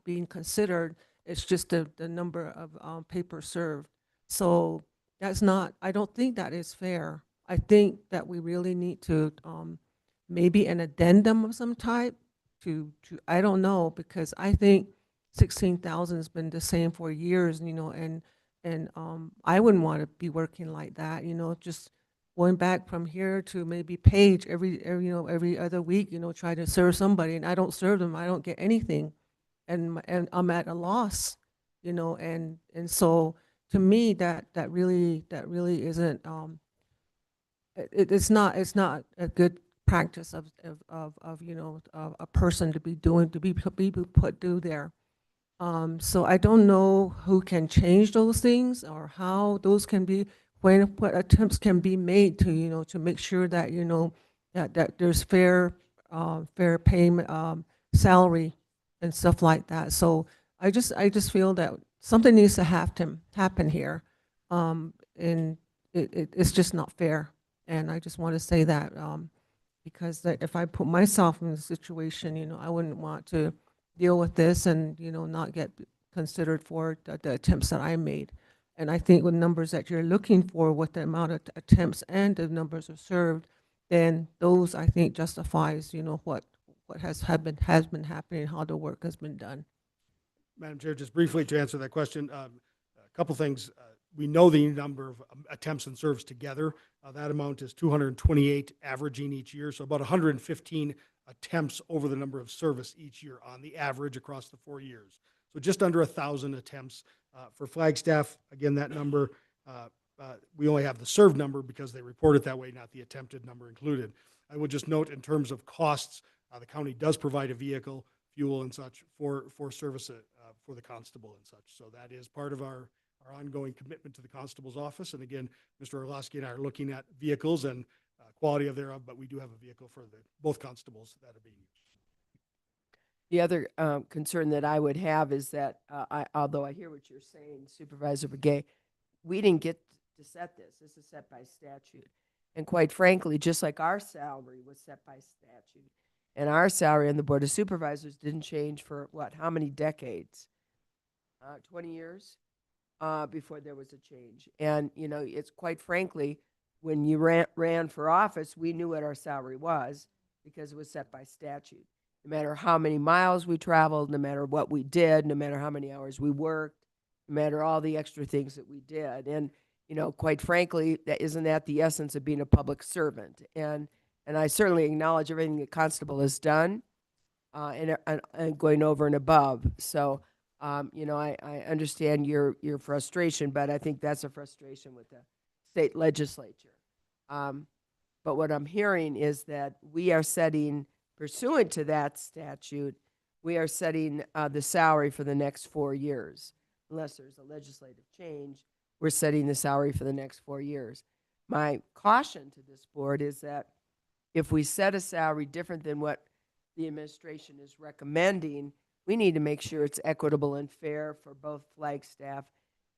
being considered, it's just the number of papers served. So I don't think that is fair. I think that we really need to maybe an addendum of some type I don't know, because I think 16,000 has been the same for years, and I wouldn't want to be working like that, just going back from here to maybe Page every other week, try to serve somebody, and I don't serve them, I don't get anything, and I'm at a loss, and so to me that really isn't it's not a good practice of a person to be put through there. So I don't know who can change those things or how those can be, what attempts can be made to, to make sure that, that there's fair payment, salary and stuff like that. So I just feel that something needs to happen here. And it's just not fair. And I just want to say that, because if I put myself in the situation, I wouldn't want to deal with this and, not get considered for the attempts that I made. And I think with numbers that you're looking for, with the amount of attempts and the numbers are served, then those, I think, justifies, what has been happening, how the work has been done. Madam Chair, just briefly to answer that question, a couple things. We know the number of attempts and serves together. That amount is 228 averaging each year, so about 115 attempts over the number of service each year on the average across the 4 years. So just under 1,000 attempts. For Flagstaff, again, that number, we only have the served number because they report it that way, not the attempted number included. I would just note in terms of costs, the county does provide a vehicle, fuel and such for service for the constable and such. So that is part of our ongoing commitment to the constable's office. And again, Mr. Orlowski and I are looking at vehicles and quality of thereof, but we do have a vehicle for both constables that are being used. The other concern that I would have is that, although I hear what you're saying, Supervisor Begay, we didn't get to set this. This is set by statute. And quite frankly, just like our salary was set by statute, and our salary on the Board of Supervisors didn't change for how many decades? 20 years before there was a change. And, it's quite frankly, when you ran for office, we knew what our salary was because it was set by statute. No matter how many miles we traveled, no matter what we did, no matter how many hours we worked, no matter all the extra things that we did. And, quite frankly, isn't that the essence of being a public servant? And I certainly acknowledge everything the constable has done and going over and above. So, I understand your frustration, but I think that's a frustration with the state legislature. But what I'm hearing is that we are setting, pursuant to that statute, we are setting the salary for the next 4 years. Unless there's a legislative change, we're setting the salary for the next 4 years. My caution to this board is that if we set a salary different than what the administration is recommending, we need to make sure it's equitable and fair for both Flagstaff,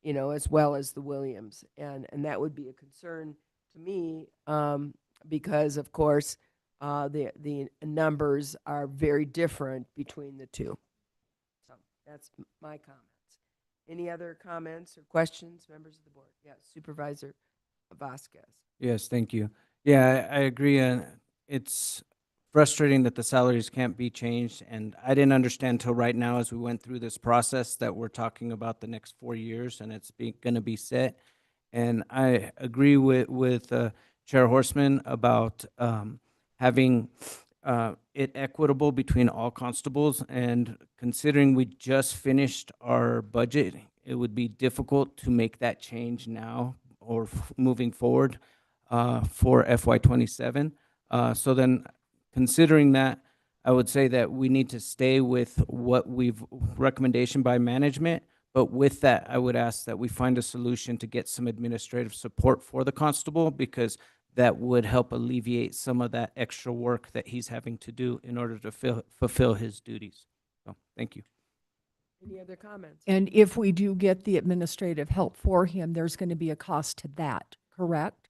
as well as the Williams. And that would be a concern to me because, of course, the numbers are very different between the two. So that's my comments. Any other comments or questions, members of the board? Yes, Supervisor Vasquez. Yes, thank you. Yeah, I agree. It's frustrating that the salaries can't be changed. And I didn't understand until right now as we went through this process that we're talking about the next 4 years and it's going to be set. And I agree with Chair Horseman about having it equitable between all constables. And considering we just finished our budget, it would be difficult to make that change now or moving forward for FY27. So then, considering that, I would say that we need to stay with what we've recommendation by management. But with that, I would ask that we find a solution to get some administrative support for the constable, because that would help alleviate some of that extra work that he's having to do in order to fulfill his duties. So, thank you. Any other comments? And if we do get the administrative help for him, there's going to be a cost to that, correct?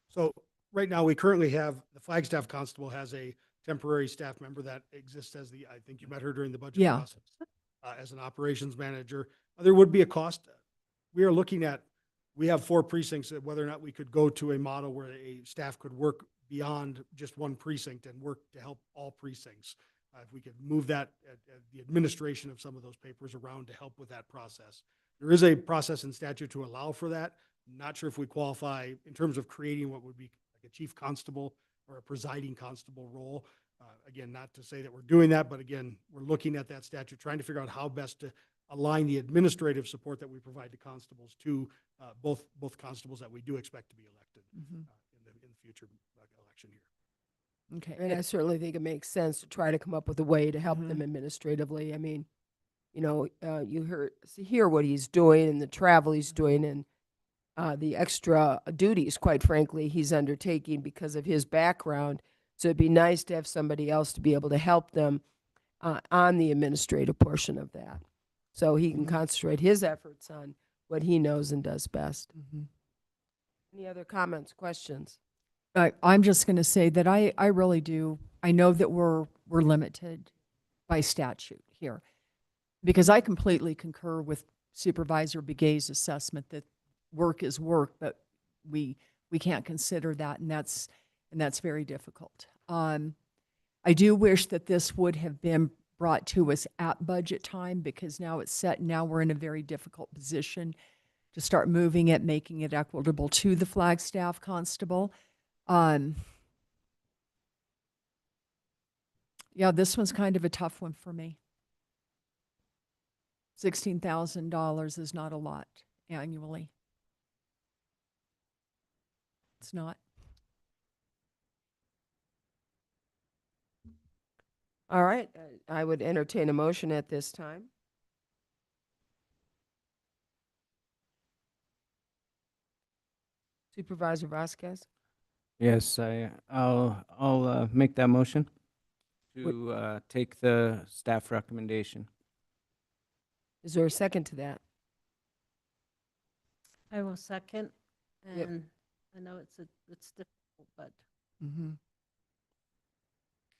So right now, we currently have, the Flagstaff Constable has a temporary staff member that exists as I think you met her during the budget Yeah. process, as an operations manager. There would be a cost. We are looking at, we have 4 precincts, whether or not we could go to a model where a staff could work beyond just one precinct and work to help all precincts. If we could move that, the administration of some of those papers around to help with that process. There is a process in statute to allow for that. Not sure if we qualify in terms of creating what would be like a chief constable or a presiding constable role. Again, not to say that we're doing that, but again, we're looking at that statute, trying to figure out how best to align the administrative support that we provide to constables to both constables that we do expect to be elected in the future election year. Okay. And I certainly think it makes sense to try to come up with a way to help them Mhm. administratively. I mean, you know, you hear what he's doing and the travel he's doing and the extra duties, quite frankly, he's undertaking because of his background. So it'd be nice to have somebody else to be able to help them on the administrative portion of that. So he can concentrate his efforts on what he knows and does best. Any other comments, questions? I'm just going to say that I really do. I know that we're limited by statute here, because I completely concur with Supervisor Begay's assessment that work is work, but we can't consider that, and that's very difficult. I do wish that this would have been brought to us at budget time, because now it's set, and now we're in a very difficult position to start moving it, making it equitable to the Flagstaff Constable. Yeah, this one's kind of a tough one for me. $16,000 is not a lot annually. It's not. All right, I would entertain a motion at this time. Supervisor Vasquez? Yes, I'll make that motion to take the staff recommendation. Is there a second to that? I will second, Yep. and I know it's difficult, but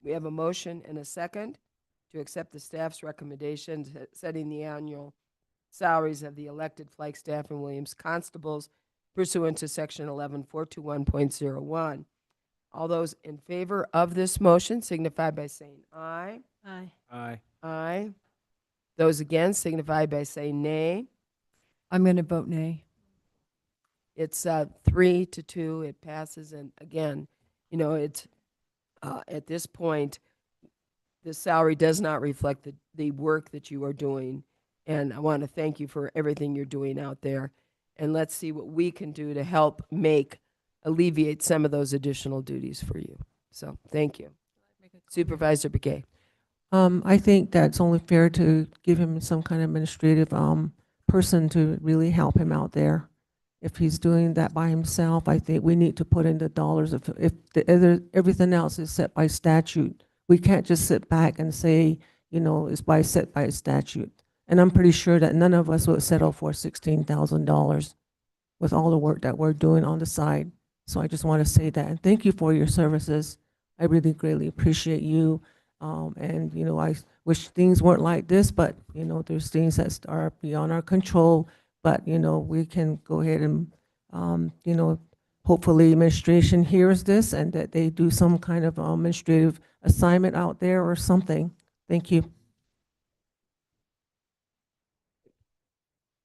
We have a motion and a second to accept the staff's recommendations, setting the annual salaries of the elected Flagstaff and Williams constables pursuant to section 11421.01. All those in favor of this motion signify by saying aye. aye. Aye. Aye. Those against signify by saying nay. I'm going to vote nay. It's 3-2. It passes. And again, you know, it's at this point, the salary does not reflect the work that you are doing. And I want to thank you for everything you're doing out there. And let's see what we can do to help alleviate some of those additional duties for you. So thank you. Supervisor Begay. I think that's only fair to give him some kind of administrative person to really help him out there. If he's doing that by himself, I think we need to put in the dollars. If everything else is set by statute, we can't just sit back and say, you know, it's set by statute. And I'm pretty sure that none of us would settle for $16,000 with all the work that we're doing on the side. So I just want to say that, and thank you for your services. I really greatly appreciate you. And, you know, I wish things weren't like this, but, you know, there's things that are beyond our control. But, you know, we can go ahead and, you know, hopefully administration hears this and that they do some kind of administrative assignment out there or something. Thank you.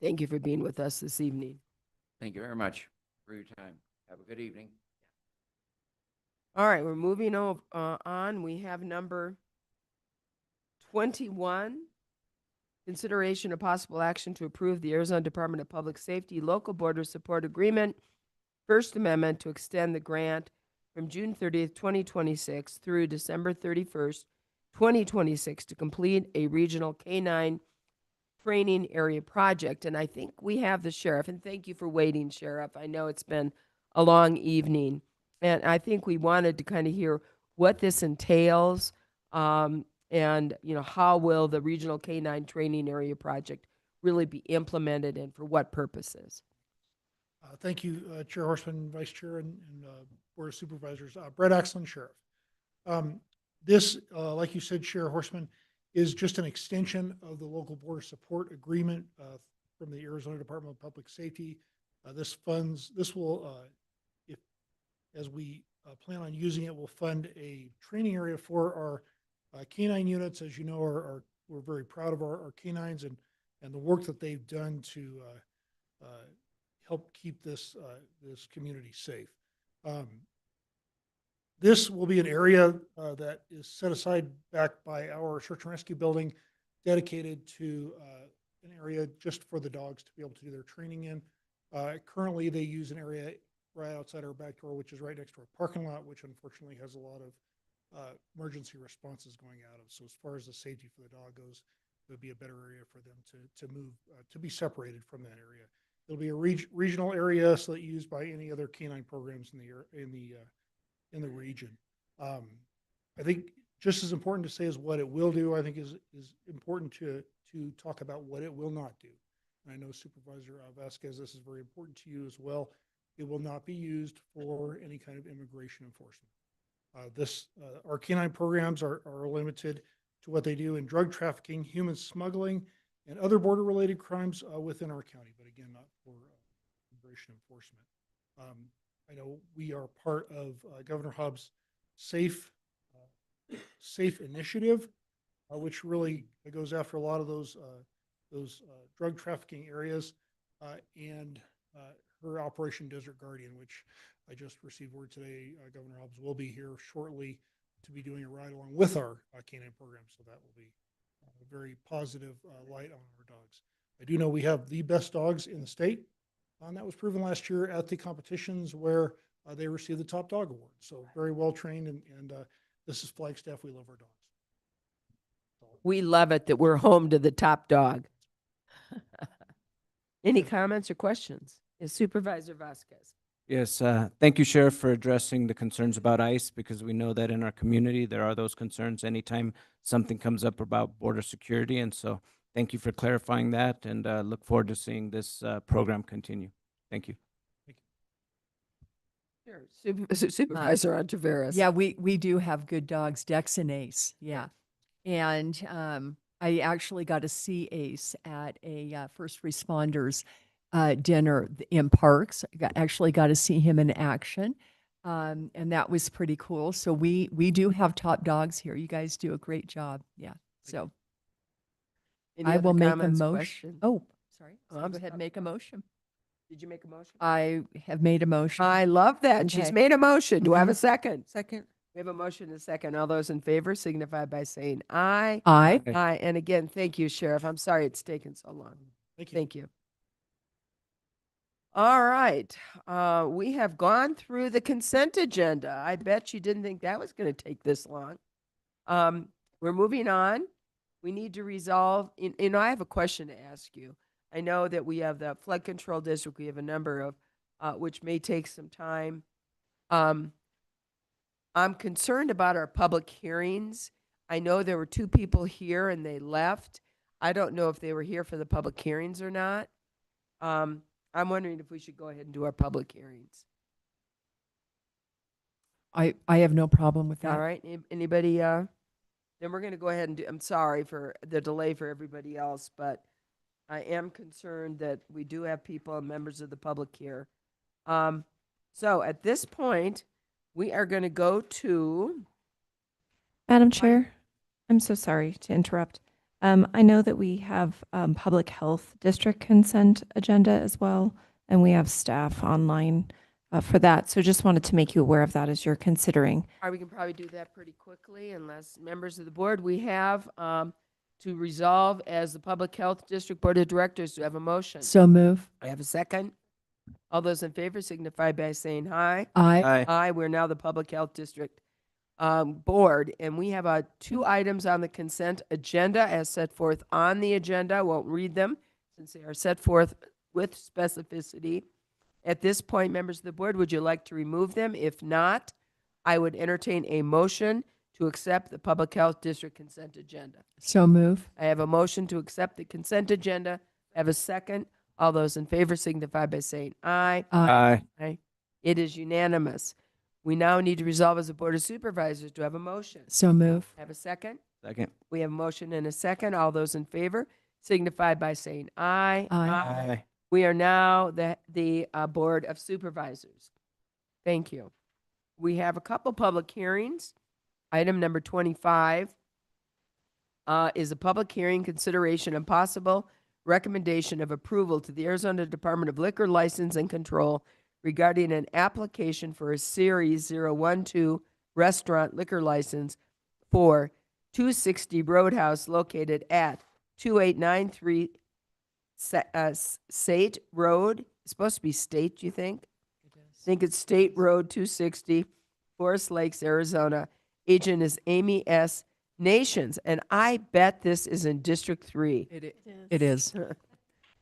Thank you for being with us this evening. Thank you very much for your time. Have a good evening. All right, we're moving on. We have number 21. Consideration of possible action to approve the Arizona Department of Public Safety Local Border Support Agreement, First Amendment, to extend the grant from June 30th, 2026 through December 31st, 2026 to complete a regional K-9 training area project. And I think we have the sheriff, and thank you for waiting, Sheriff. I know it's been a long evening, and I think we wanted to kind of hear what this entails, and, you know, how will the regional K-9 training area project really be implemented and for what purposes? Thank you, Chair Horseman, Vice Chair, and Board of Supervisors. Brett Axland, Sheriff. This, like you said, Chair Horseman, is just an extension of the local border support agreement from the Arizona Department of Public Safety. This will, if as we plan on using it, will fund a training area for our canine units. As you know, we're very proud of our canines and the work that they've done to help keep this community safe. This will be an area that is set aside back by our search and rescue building, dedicated to an area just for the dogs to be able to do their training in. Currently, they use an area right outside our back door, which is right next to our parking lot, which unfortunately has a lot of emergency responses going out of. So as far as the safety for the dog goes, it would be a better area for them to move, to be separated from that area. It'll be a regional area, so that used by any other canine programs in the region. I think just as important to say is what it will do. I think is important to talk about what it will not do. And I know Supervisor Vasquez, this is very important to you as well. It will not be used for any kind of immigration enforcement. Our canine programs are limited to what they do in drug trafficking, human smuggling, and other border-related crimes within our county, but again, not for immigration enforcement. I know we are part of Governor Hobbs' Safe initiative, which really goes after a lot of those drug trafficking areas, and her Operation Desert Guardian, which I just received word today, Governor Hobbs will be here shortly to be doing a ride along with our canine program. So that will be a very positive light on our dogs. I do know we have the best dogs in the state, and that was proven last year at the competitions where they received the top dog award. So very well trained, and this is Flagstaff. We love our dogs. We love it that we're home to the top dog. Any comments or questions? Is Supervisor Vasquez? Yes, thank you, Sheriff, for addressing the concerns about ICE, because we know that in our community, there are those concerns anytime something comes up about border security. And so thank you for clarifying that, and look forward to seeing this program continue. Thank you. Sure. Supervisor Ontiveros. Yeah, we do have good dogs, Dex and Ace. Yeah. And I actually got to see Ace at a first responders dinner in Parks. Actually got to see him in action. And that was pretty cool. So we do have top dogs here. You guys do a great job. Yeah. So Any I other will make a comments, motion. questions? Oh, sorry. Oh, So I'm go ahead and make a motion. Did you make a motion? I have made a motion. I love that. And she's Okay. made a motion. Do I have a second? Second. We have a motion and a second. All those in favor signify by saying aye. Aye. Aye. And again, thank you, Sheriff. I'm sorry it's taken so long. Thank you. Thank you. All right. We have gone through the consent agenda. I bet you didn't think that was going to take this long. We're moving on. We need to resolve, I have a question to ask you. I know that we have the flood control district. We have a number of, which may take some time. I'm concerned about our public hearings. I know there were two people here and they left. I don't know if they were here for the public hearings or not. I'm wondering if we should go ahead and do our public hearings. I have no problem with that. All right. Anybody? Then we're going to go ahead and do, I'm sorry for the delay for everybody else, but I am concerned that we do have people and members of the public here. So at this point, we are going to go to. Madam Chair, I'm so sorry to interrupt. I know that we have public health district consent agenda as well, and we have staff online for that. So just wanted to make you aware of that as you're considering. All right, we can probably do that pretty quickly unless members of the board, we have to resolve as the Public Health District Board of Directors. Do you have a motion? So move. I have a second. All those in favor signify by saying aye. Aye. Aye. Aye, we're now the Public Health District Board, and we have 2 items on the consent agenda as set forth on the agenda. I won't read them since they are set forth with specificity. At this point, members of the board, would you like to remove them? If not, I would entertain a motion to accept the Public Health District consent agenda. So move. I have a motion to accept the consent agenda. I have a second. All those in favor signify by saying aye. Aye. Aye. It is unanimous. We now need to resolve as a Board of Supervisors. Do I have a motion? So move. Have a second? Second. We have a motion and a second. All those in favor signify by saying aye. Aye. We are now the Board of Supervisors. Thank you. We have a couple public hearings. Item number 25 is a public hearing consideration and possible recommendation of approval to the Arizona Department of Liquor License and Control regarding an application for a Series 012 restaurant liquor license for 260 Roadhouse located at 2893 State Road. It's supposed to be State, you think? I think it's State Road 260, Forest Lakes, Arizona. Agent is Amy S. Nations, and I bet this is in District 3. It is.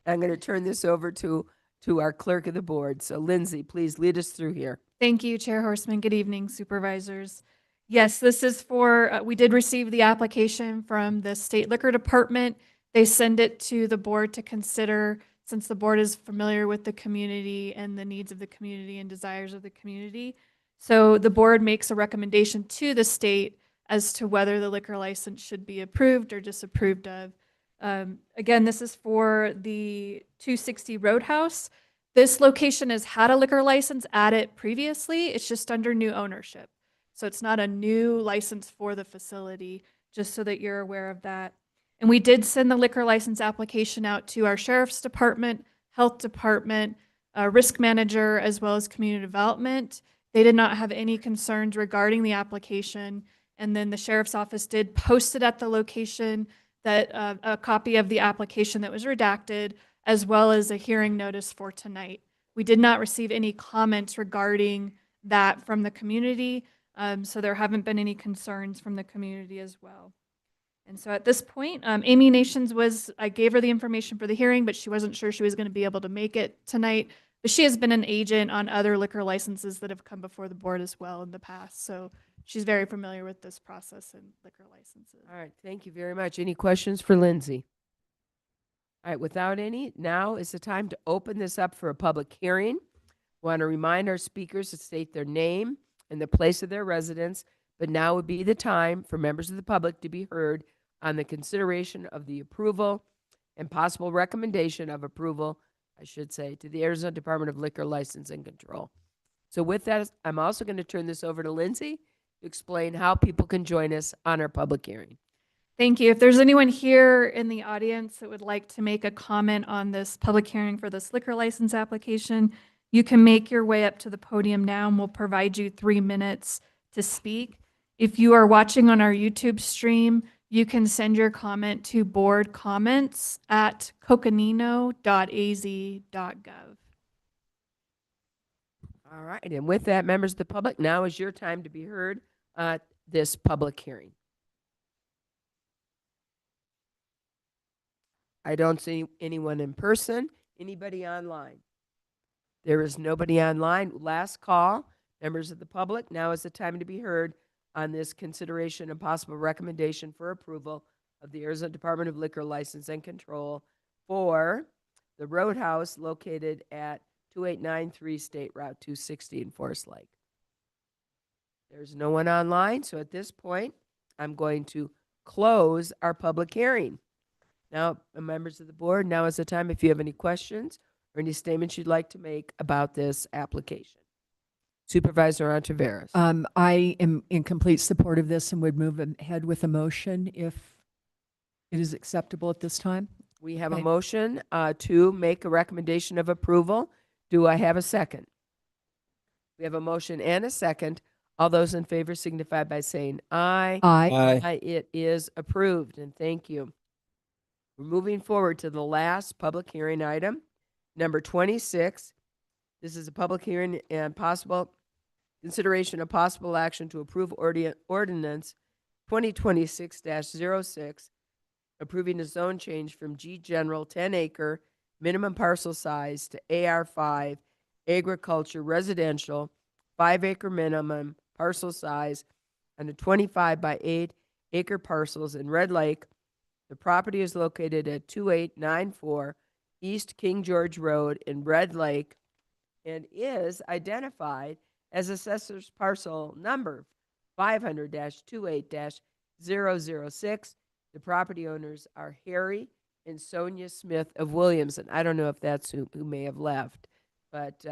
I'm going to turn this over to our clerk of the board. So Lindsay, please lead us through here. Thank you, Chair Horseman. Good evening, supervisors. Yes, this is for, we did receive the application from the State Liquor Department. They send it to the board to consider, since the board is familiar with the community and the needs of the community and desires of the community. So the board makes a recommendation to the state as to whether the liquor license should be approved or disapproved of. Again, this is for the 260 Roadhouse. This location has had a liquor license at it previously. It's just under new ownership. So it's not a new license for the facility, just so that you're aware of that. And we did send the liquor license application out to our sheriff's department, health department, risk manager, as well as community development. They did not have any concerns regarding the application. And then the sheriff's office did post it at the location, that a copy of the application that was redacted, as well as a hearing notice for tonight. We did not receive any comments regarding that from the community, so there haven't been any concerns from the community as well. And so at this point, Amy Nations I gave her the information for the hearing, but she wasn't sure she was going to be able to make it tonight. But she has been an agent on other liquor licenses that have come before the board as well in the past. So she's very familiar with this process and liquor licenses. All right, thank you very much. Any questions for Lindsay? All right, without any, now is the time to open this up for a public hearing. Want to remind our speakers to state their name and the place of their residence, but now would be the time for members of the public to be heard on the consideration of the approval and possible recommendation of approval, I should say, to the Arizona Department of Liquor License and Control. So with that, I'm also going to turn this over to Lindsay to explain how people can join us on our public hearing. Thank you. If there's anyone here in the audience that would like to make a comment on this public hearing for this liquor license application, you can make your way up to the podium now and we'll provide you 3 minutes to speak. If you are watching on our YouTube stream, you can send your comment to boardcomments@coconino.az.gov. All right, and with that, members of the public, now is your time to be heard at this public hearing. I don't see anyone in person. Anybody online? There is nobody online. Last call, members of the public, now is the time to be heard on this consideration and possible recommendation for approval of the Arizona Department of Liquor License and Control for the Roadhouse located at 2893 State Route 260 in Forest Lake. There's no one online, so at this point, I'm going to close our public hearing. Now, members of the board, now is the time if you have any questions or any statements you'd like to make about this application. Supervisor Ontiveros. I am in complete support of this and would move ahead with a motion if It is acceptable at this time. We have a Okay. motion to make a recommendation of approval. Do I have a second? We have a motion and a second. All those in favor signify by saying aye. Aye. Aye. It is approved, and thank you. We're moving forward to the last public hearing item, number 26. This is a public hearing and possible consideration of possible action to approve ordinance 2026-06, approving a zone change from G General 10-acre minimum parcel size to AR5 agriculture residential 5-acre minimum parcel size on a 25 by 8 acre parcels in Red Lake. The property is located at 2894 East King George Road in Red Lake and is identified as assessor's parcel number 500-28-006. The property owners are Harry and Sonia Smith of Williams, and I don't know if that's who may have left. But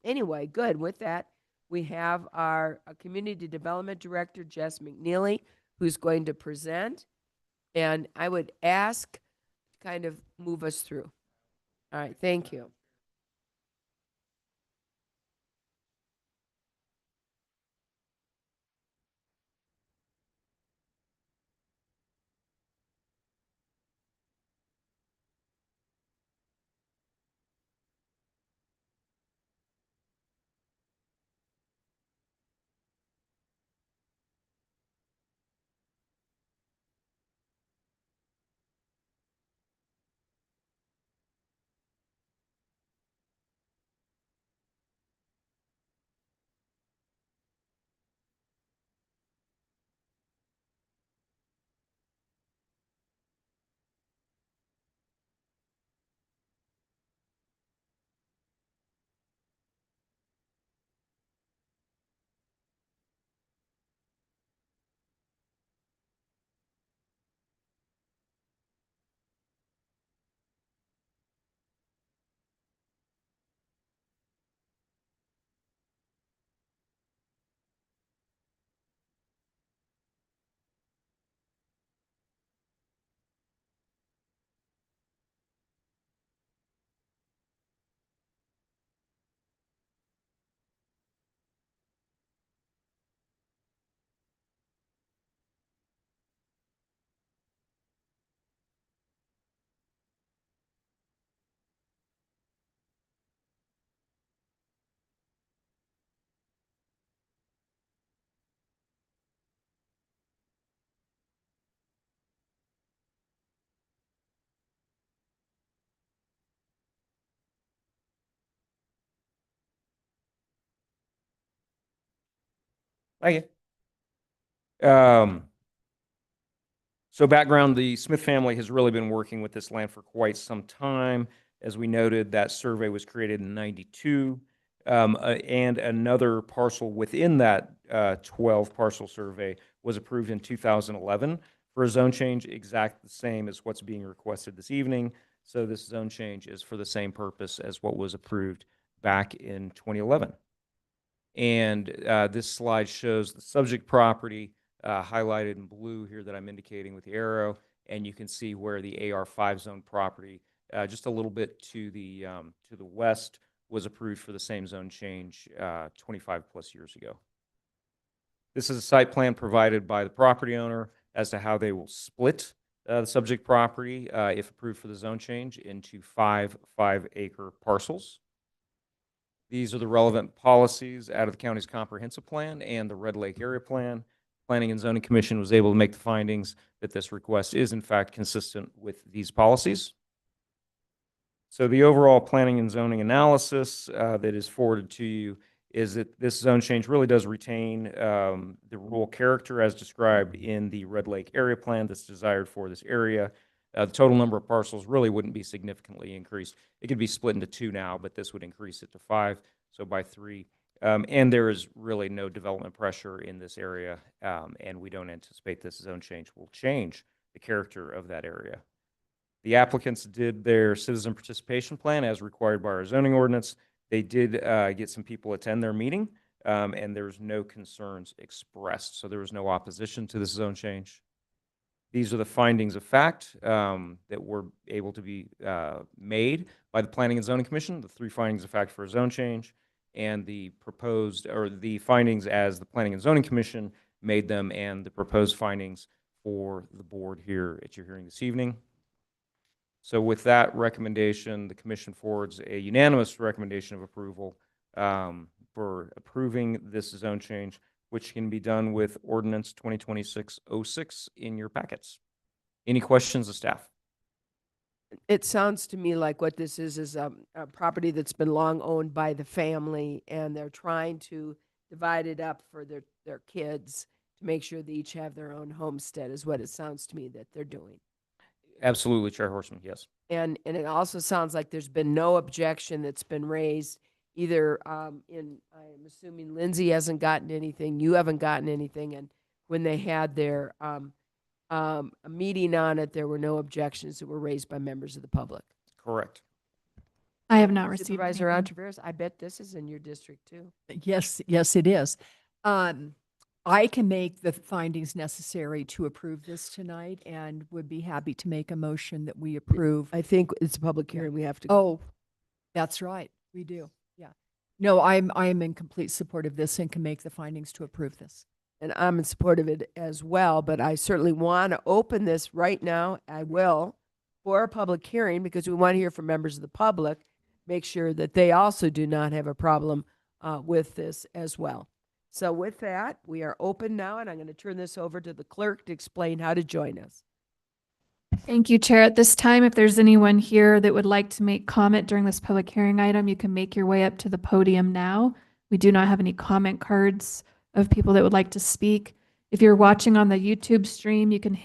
anyway, good. With that, we have our Community Development Director, Jess McNeely, who's going to present. And I would ask to kind of move us through. All right, thank you. Thank you. So background, the Smith family has really been working with this land for quite some time. As we noted, that survey was created in 92. And another parcel within that 12 parcel survey was approved in 2011 for a zone change exact the same as what's being requested this evening. So this zone change is for the same purpose as what was approved back in 2011. And this slide shows the subject property highlighted in blue here that I'm indicating with the arrow. And you can see where the AR5 zone property, just a little bit to the west, was approved for the same zone change 25 plus years ago. This is a site plan provided by the property owner as to how they will split the subject property, if approved for the zone change, into 5 5-acre parcels. These are the relevant policies out of the county's comprehensive plan and the Red Lake Area Plan. Planning and Zoning Commission was able to make the findings that this request is in fact consistent with these policies. So the overall planning and zoning analysis that is forwarded to you is that this zone change really does retain the rural character as described in the Red Lake Area Plan that's desired for this area. The total number of parcels really wouldn't be significantly increased. It could be split into 2 now, but this would increase it to 5, so by 3. And there is really no development pressure in this area, and we don't anticipate this zone change will change the character of that area. The applicants did their citizen participation plan as required by our zoning ordinance. They did get some people attend their meeting, and there was no concerns expressed, so there was no opposition to this zone change. These are the findings of fact that were able to be made by the Planning and Zoning Commission, the 3 findings of fact for a zone change, and the proposed, or the findings as the Planning and Zoning Commission made them, and the proposed findings for the board here at your hearing this evening. So with that recommendation, the commission forwards a unanimous recommendation of approval for approving this zone change, which can be done with ordinance 2026-06 in your packets. Any questions of staff? It sounds to me like what this is a property that's been long owned by the family, and they're trying to divide it up for their kids to make sure they each have their own homestead, is what it sounds to me that they're doing. Absolutely, Chair Horseman, yes. And it also sounds like there's been no objection that's been raised, either I'm assuming Lindsay hasn't gotten anything, you haven't gotten anything, and when they had their a meeting on it, there were no objections that were raised by members of the public. Correct. I have not received Supervisor anything. Ontiveros, I bet this is in your district too. Yes, yes, it is. I can make the findings necessary to approve this tonight and would be happy to make a motion that we approve. I think it's a public hearing. We have to. Oh, that's right. We do. Yeah. No, I'm in complete support of this and can make the findings to approve this. And I'm in support of it as well, but I certainly want to open this right now. I will, for a public hearing, because we want to hear from members of the public, make sure that they also do not have a problem with this as well. So with that, we are open now, and I'm going to turn this over to the clerk to explain how to join us. Thank you, Chair. At this time, if there's anyone here that would like to make comment during this public hearing item, you can make your way up to the podium now. We do not have any comment cards of people that would like to speak. If you're watching on the YouTube stream, you can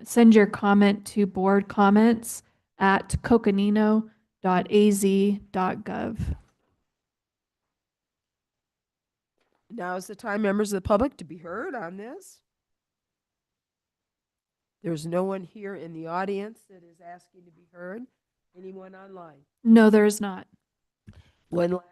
send your comment to boardcomments@coconino.az.gov. Now is the time, members of the public, to be heard on this. There's no one here in the audience that is asking to be heard. Anyone online? No, there is not. One last.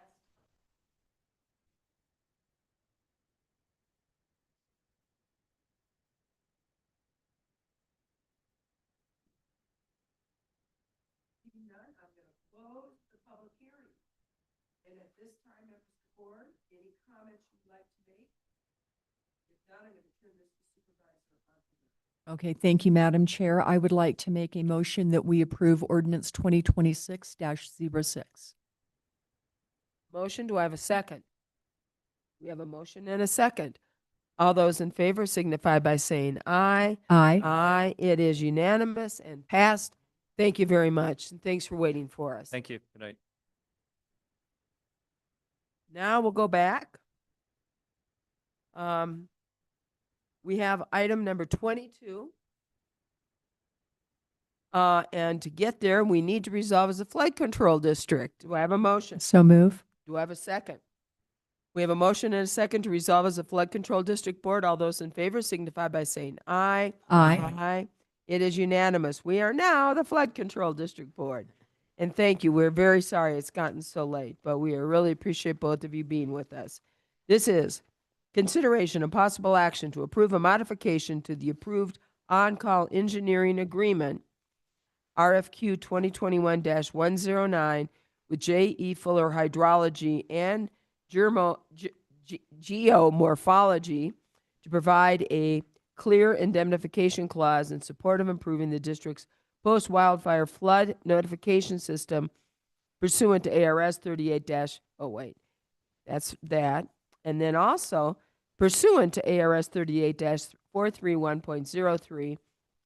Seeing none, I'm going to close the public hearing. And at this time, members of the board, any comments you'd like to make? If not, I'm going to turn this to Supervisor Ontiveros. Okay, thank you, Madam Chair. I would like to make a motion that we approve ordinance 2026-06. Motion, do I have a second? We have a motion and a second. All those in favor signify by saying aye. Aye. Aye. It is unanimous and passed. Thank you very much, and thanks for waiting for us. Thank you. Good night. Now we'll go back. We have item number 22. And to get there, we need to resolve as a flood control district. Do I have a motion? So move. Do I have a second? We have a motion and a second to resolve as a flood control district board. All those in favor signify by saying aye. Aye. Aye. It is unanimous. We are now the flood control district board. And thank you. We're very sorry it's gotten so late, but we really appreciate both of you being with us. This is consideration and possible action to approve a modification to the approved on-call engineering agreement, RFQ 2021-109, with J.E. Fuller Hydrology and Geomorphology to provide a clear indemnification clause in support of improving the district's post-wildfire flood notification system pursuant to ARS 38-08. That's that. And then also pursuant to ARS 38-431.03,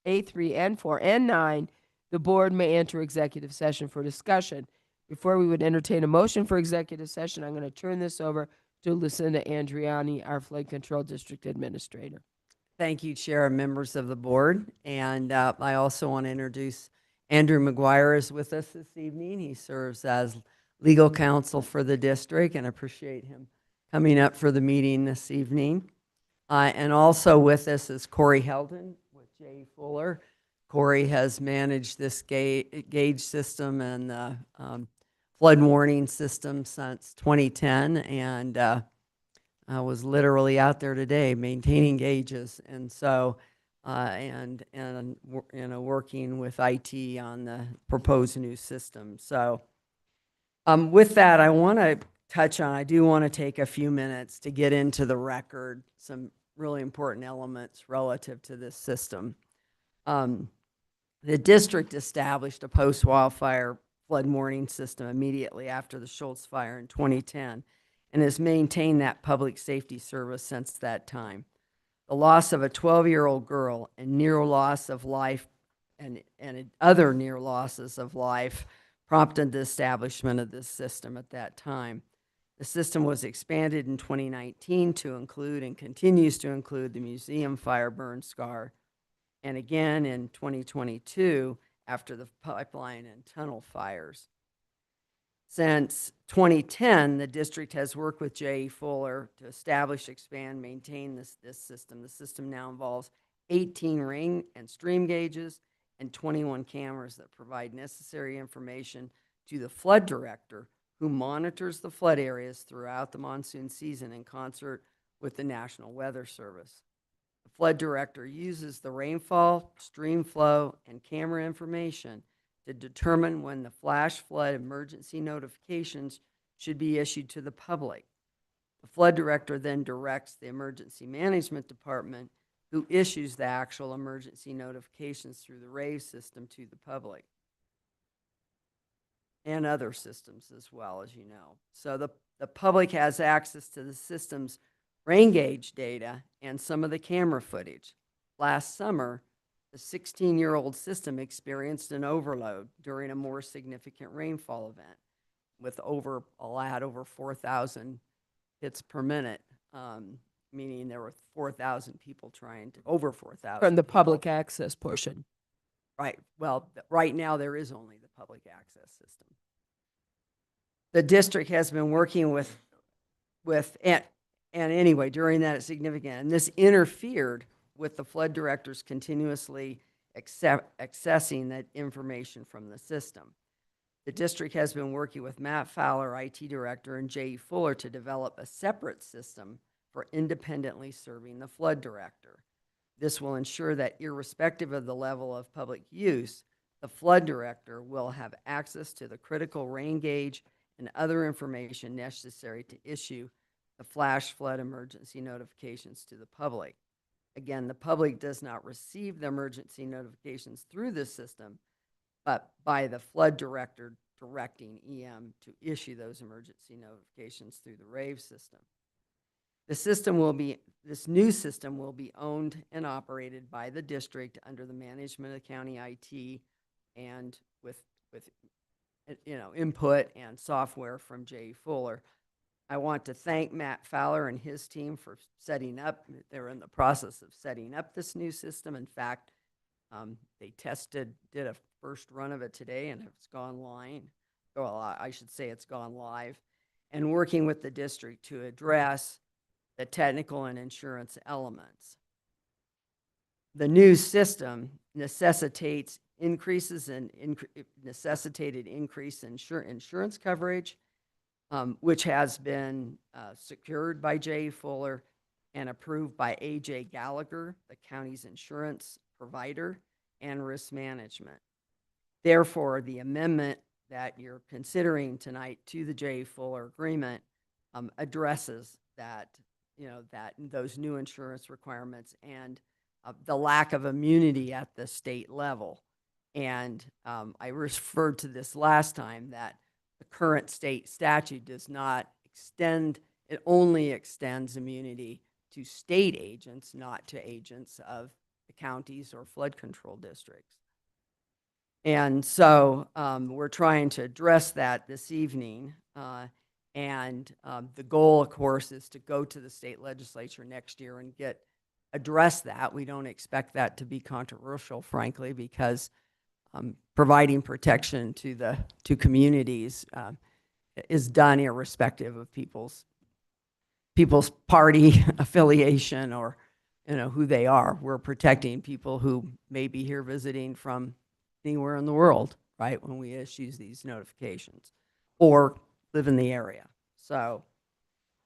A3 and 4 and 9, the board may enter executive session for discussion. Before we would entertain a motion for executive session, I'm going to turn this over to Lucinda Andriani, our Flood Control District Administrator. Thank you, Chair and members of the board. And I also want to introduce Andrew McGuire is with us this evening. He serves as legal counsel for the district, and appreciate him coming up for the meeting this evening. And also with us is Corey Heldon with J. Fuller. Corey has managed this gauge system and the flood warning system since 2010, and I was literally out there today maintaining gauges. And so working with IT on the proposed new system. So with that, I want to I do want to take a few minutes to get into the record some really important elements relative to this system. The district established a post-wildfire flood warning system immediately after the Schultz fire in 2010 and has maintained that public safety service since that time. The loss of a 12-year-old girl and near loss of life and other near losses of life prompted the establishment of this system at that time. The system was expanded in 2019 to include and continues to include the museum fire burn scar, and again in 2022 after the pipeline and tunnel fires. Since 2010, the district has worked with J.E. Fuller to establish, expand, maintain this system. The system now involves 18 ring and stream gauges and 21 cameras that provide necessary information to the flood director, who monitors the flood areas throughout the monsoon season in concert with the National Weather Service. The flood director uses the rainfall, stream flow, and camera information to determine when the flash flood emergency notifications should be issued to the public. The flood director then directs the emergency management department, who issues the actual emergency notifications through the RAVE system to the public and other systems as well, as you know. So the public has access to the system's rain gauge data and some of the camera footage. Last summer, the 16-year-old system experienced an overload during a more significant rainfall event with over 4,000 hits per minute, meaning there were 4,000 people over 4,000. From the public access portion. Right. Well, right now there is only the public access system. The district has been working and anyway, during that significant, and this interfered with the flood directors continuously accessing that information from the system. The district has been working with Matt Fowler, IT director, and J.E. Fuller to develop a separate system for independently serving the flood director. This will ensure that irrespective of the level of public use, the flood director will have access to the critical rain gauge and other information necessary to issue the flash flood emergency notifications to the public. Again, the public does not receive the emergency notifications through this system, but by the flood director directing EM to issue those emergency notifications through the RAVE system. This new system will be owned and operated by the district under the management of county IT and with input and software from J.E. Fuller. I want to thank Matt Fowler and his team for setting up. They're in the process of setting up this new system. In fact, they did a first run of it today, and it's gone live. Well, I should say it's gone live, and working with the district to address the technical and insurance elements. The new system necessitated increase in insurance coverage, which has been secured by J.E. Fuller and approved by A.J. Gallagher, the county's insurance provider, and risk management. Therefore, the amendment that you're considering tonight to the J.E. Fuller agreement addresses those new insurance requirements and the lack of immunity at the state level. And I referred to this last time, that the current state statute does not extend, it only extends immunity to state agents, not to agents of the counties or flood control districts. And so we're trying to address that this evening. The goal, of course, is to go to the state legislature next year and address that. We don't expect that to be controversial, frankly, because providing protection to communities is done irrespective of people's party affiliation or who they are. We're protecting people who may be here visiting from anywhere in the world, right, when we issue these notifications, or live in the area. So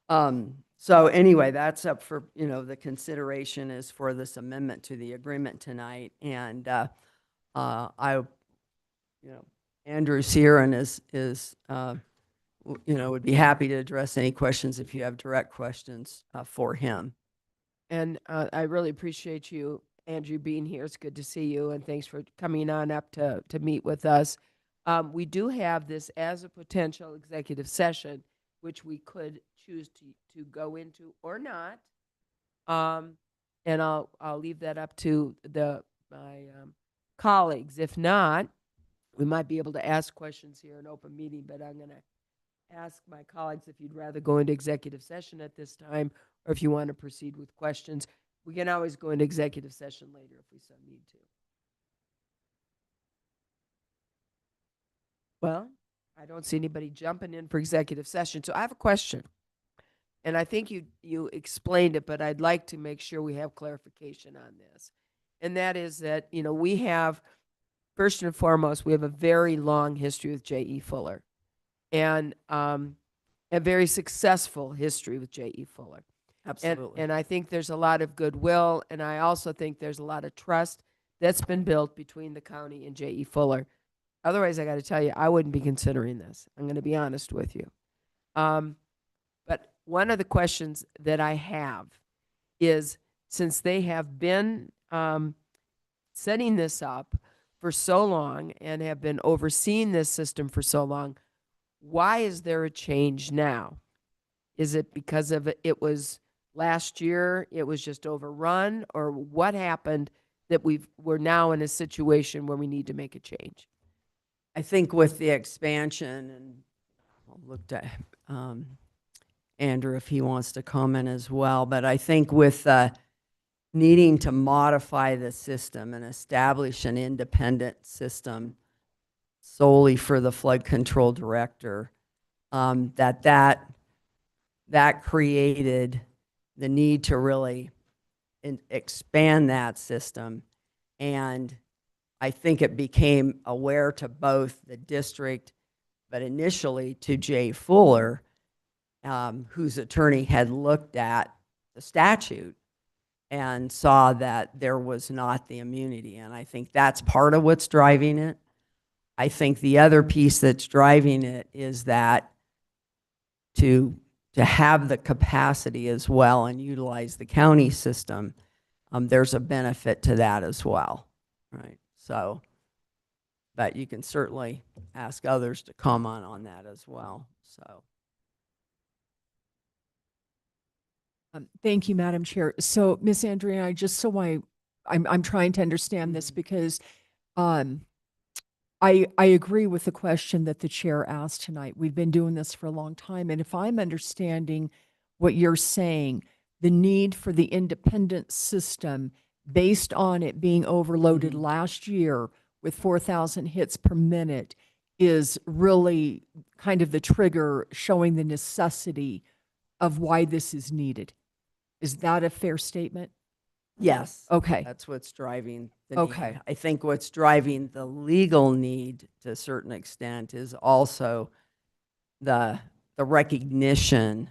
So anyway, that's up for, the consideration is for this amendment to the agreement tonight. And Andrew's here and would be happy to address any questions if you have direct questions for him. And I really appreciate you, Andrew, being here. It's good to see you, and thanks for coming on up to meet with us. We do have this as a potential executive session, which we could choose to go into or not. And I'll leave that up to my colleagues. If not, we might be able to ask questions here in open meeting, but I'm going to ask my colleagues if you'd rather go into executive session at this time, or if you want to proceed with questions. We can always go into executive session later if we so need to. Well, I don't see anybody jumping in for executive session, so I have a question. And I think you explained it, but I'd like to make sure we have clarification on this. And that is that, we have, first and foremost, we have a very long history with J.E. Fuller. And a very successful history with J.E. Fuller. Absolutely. And I think there's a lot of goodwill, and I also think there's a lot of trust that's been built between the county and J.E. Fuller. Otherwise, I got to tell you, I wouldn't be considering this. I'm going to be honest with you. But one of the questions that I have is, since they have been setting this up for so long and have been overseeing this system for so long, why is there a change now? Is it because of it was last year, it was just overrun, or what happened that we're now in a situation where we need to make a change? I think with the expansion, and I'll look to Andrew if he wants to comment as well, but I think with needing to modify the system and establish an independent system solely for the flood control director, that created the need to really expand that system. And I think it became aware to both the district, but initially to Jay Fuller, whose attorney had looked at the statute and saw that there was not the immunity. And I think that's part of what's driving it. I think the other piece that's driving it is that to have the capacity as well and utilize the county system, there's a benefit to that as well, right? So, but you can certainly ask others to comment on that as well, so. Thank you, Madam Chair. So, Ms. Andrea, I'm trying to understand this because I agree with the question that the chair asked tonight. We've been doing this for a long time, and if I'm understanding what you're saying, the need for the independent system based on it being overloaded last year with 4,000 hits per minute is really kind of the trigger showing the necessity of why this is needed. Is that a fair statement? Yes. Okay. That's what's driving the Okay. need. I think what's driving the legal need to a certain extent is also the recognition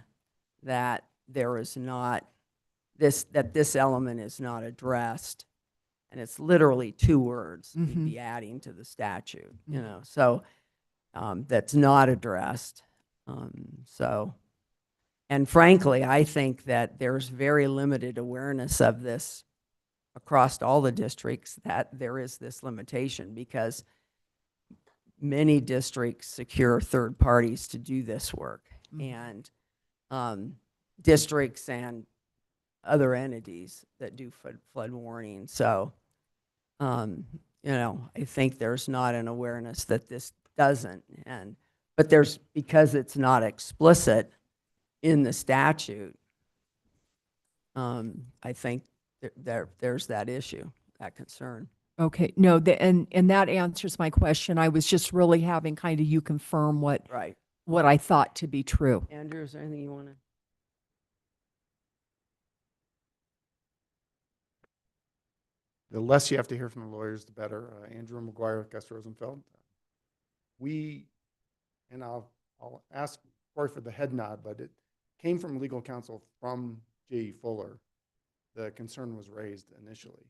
that there is not that this element is not addressed. And it's literally 2 words we'd be adding to the statute, so that's not addressed. And frankly, I think that there's very limited awareness of this across all the districts, that there is this limitation, because many districts secure third parties to do this work, and districts and other entities that do flood warning. So, I think there's not an awareness that this doesn't, but because it's not explicit in the statute, I think there's that issue, that concern. Okay, no, and that answers my question. I was just really having kind of you confirm what I thought to be true. Andrew, is there anything you want to? The less you have to hear from the lawyers, the better. Andrew McGuire, Gus Rosenfeld. And I'll ask Corey for the head nod, but came from legal counsel from J.E. Fuller, the concern was raised initially.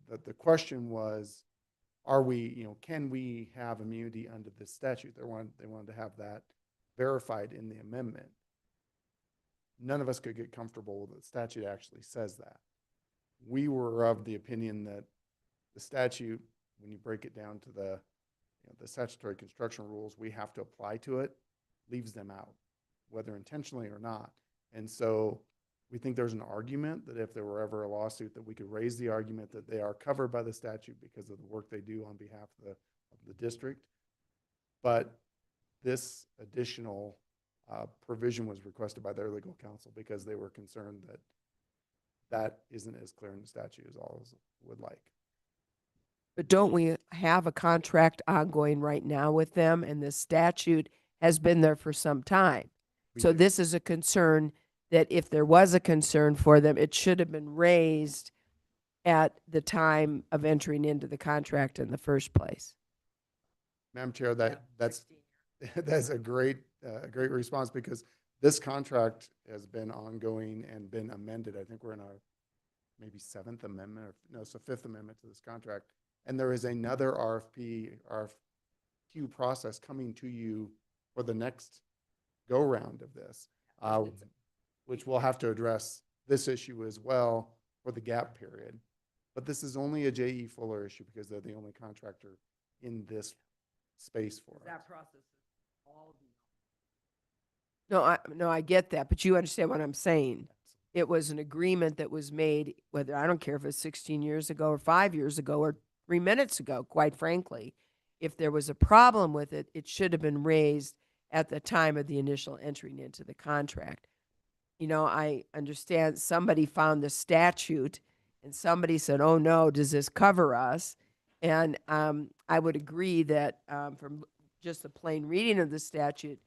The question was, are we, can we have immunity under this statute? They wanted to have that verified in the amendment. None of us could get comfortable that the statute actually says that. We were of the opinion that the statute, when you break it down to the statutory construction rules we have to apply to it, leaves them out, whether intentionally or not. And so we think there's an argument that if there were ever a lawsuit, that we could raise the argument that they are covered by the statute because of the work they do on behalf of the district. But this additional provision was requested by their legal counsel because they were concerned that that isn't as clear in the statute as all of us would like. But don't we have a contract ongoing right now with them, and the statute has been there for some time? So this is a concern that if there was a concern for them, it should have been raised at the time of entering into the contract in the first place. Madam Chair, that's a great response, because this contract has been ongoing and been amended. I think we're in our maybe seventh amendment, or no, so fifth amendment to this contract. And there is another RFQ process coming to you for the next go round of this, which will have to address this issue as well for the gap period. But this is only a J.E. Fuller issue because they're the only contractor in this space for us. That process is all No, I get that, but you understand what I'm saying. It was an agreement that was made, whether, I don't care if it's 16 years ago or 5 years ago or 3 minutes ago, quite frankly. If there was a problem with it, it should have been raised at the time of the initial entering into the contract. I understand somebody found the statute and somebody said, oh no, does this cover us? And I would agree that from just the plain reading of the statute,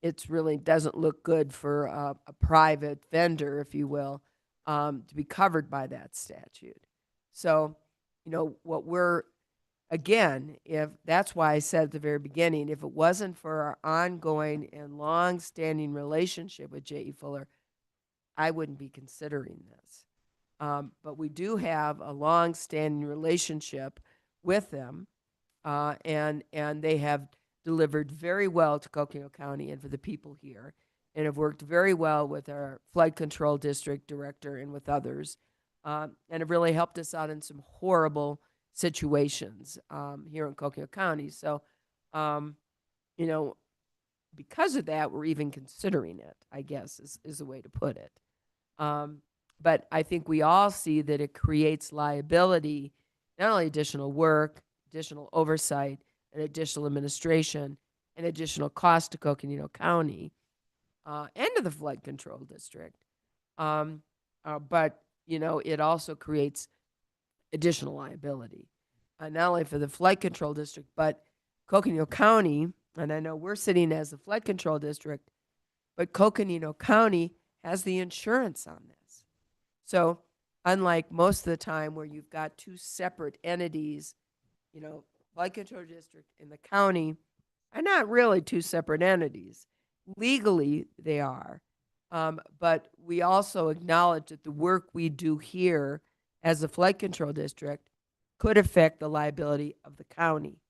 it really doesn't look good for a private vendor, if you will, to be covered by that statute. So, again, if that's why I said at the very beginning, if it wasn't for our ongoing and long-standing relationship with J.E. Fuller, I wouldn't be considering this. But we do have a long-standing relationship with them, and they have delivered very well to Coconino County and for the people here, and have worked very well with our flood control district director and with others, and have really helped us out in some horrible situations here in Coconino County. So, because of that, we're even considering it, I guess, is a way to put it. But I think we all see that it creates liability, not only additional work, additional oversight, and additional administration, and additional cost to Coconino County and to the flood control district. But, it also creates additional liability, not only for the flood control district, but Coconino County. And I know we're sitting as the flood control district, but Coconino County has the insurance on this. So unlike most of the time where you've got two separate entities, flood control district and the county are not really two separate entities. Legally, they are. But we also acknowledge that the work we do here as a flood control district could affect the liability of the county.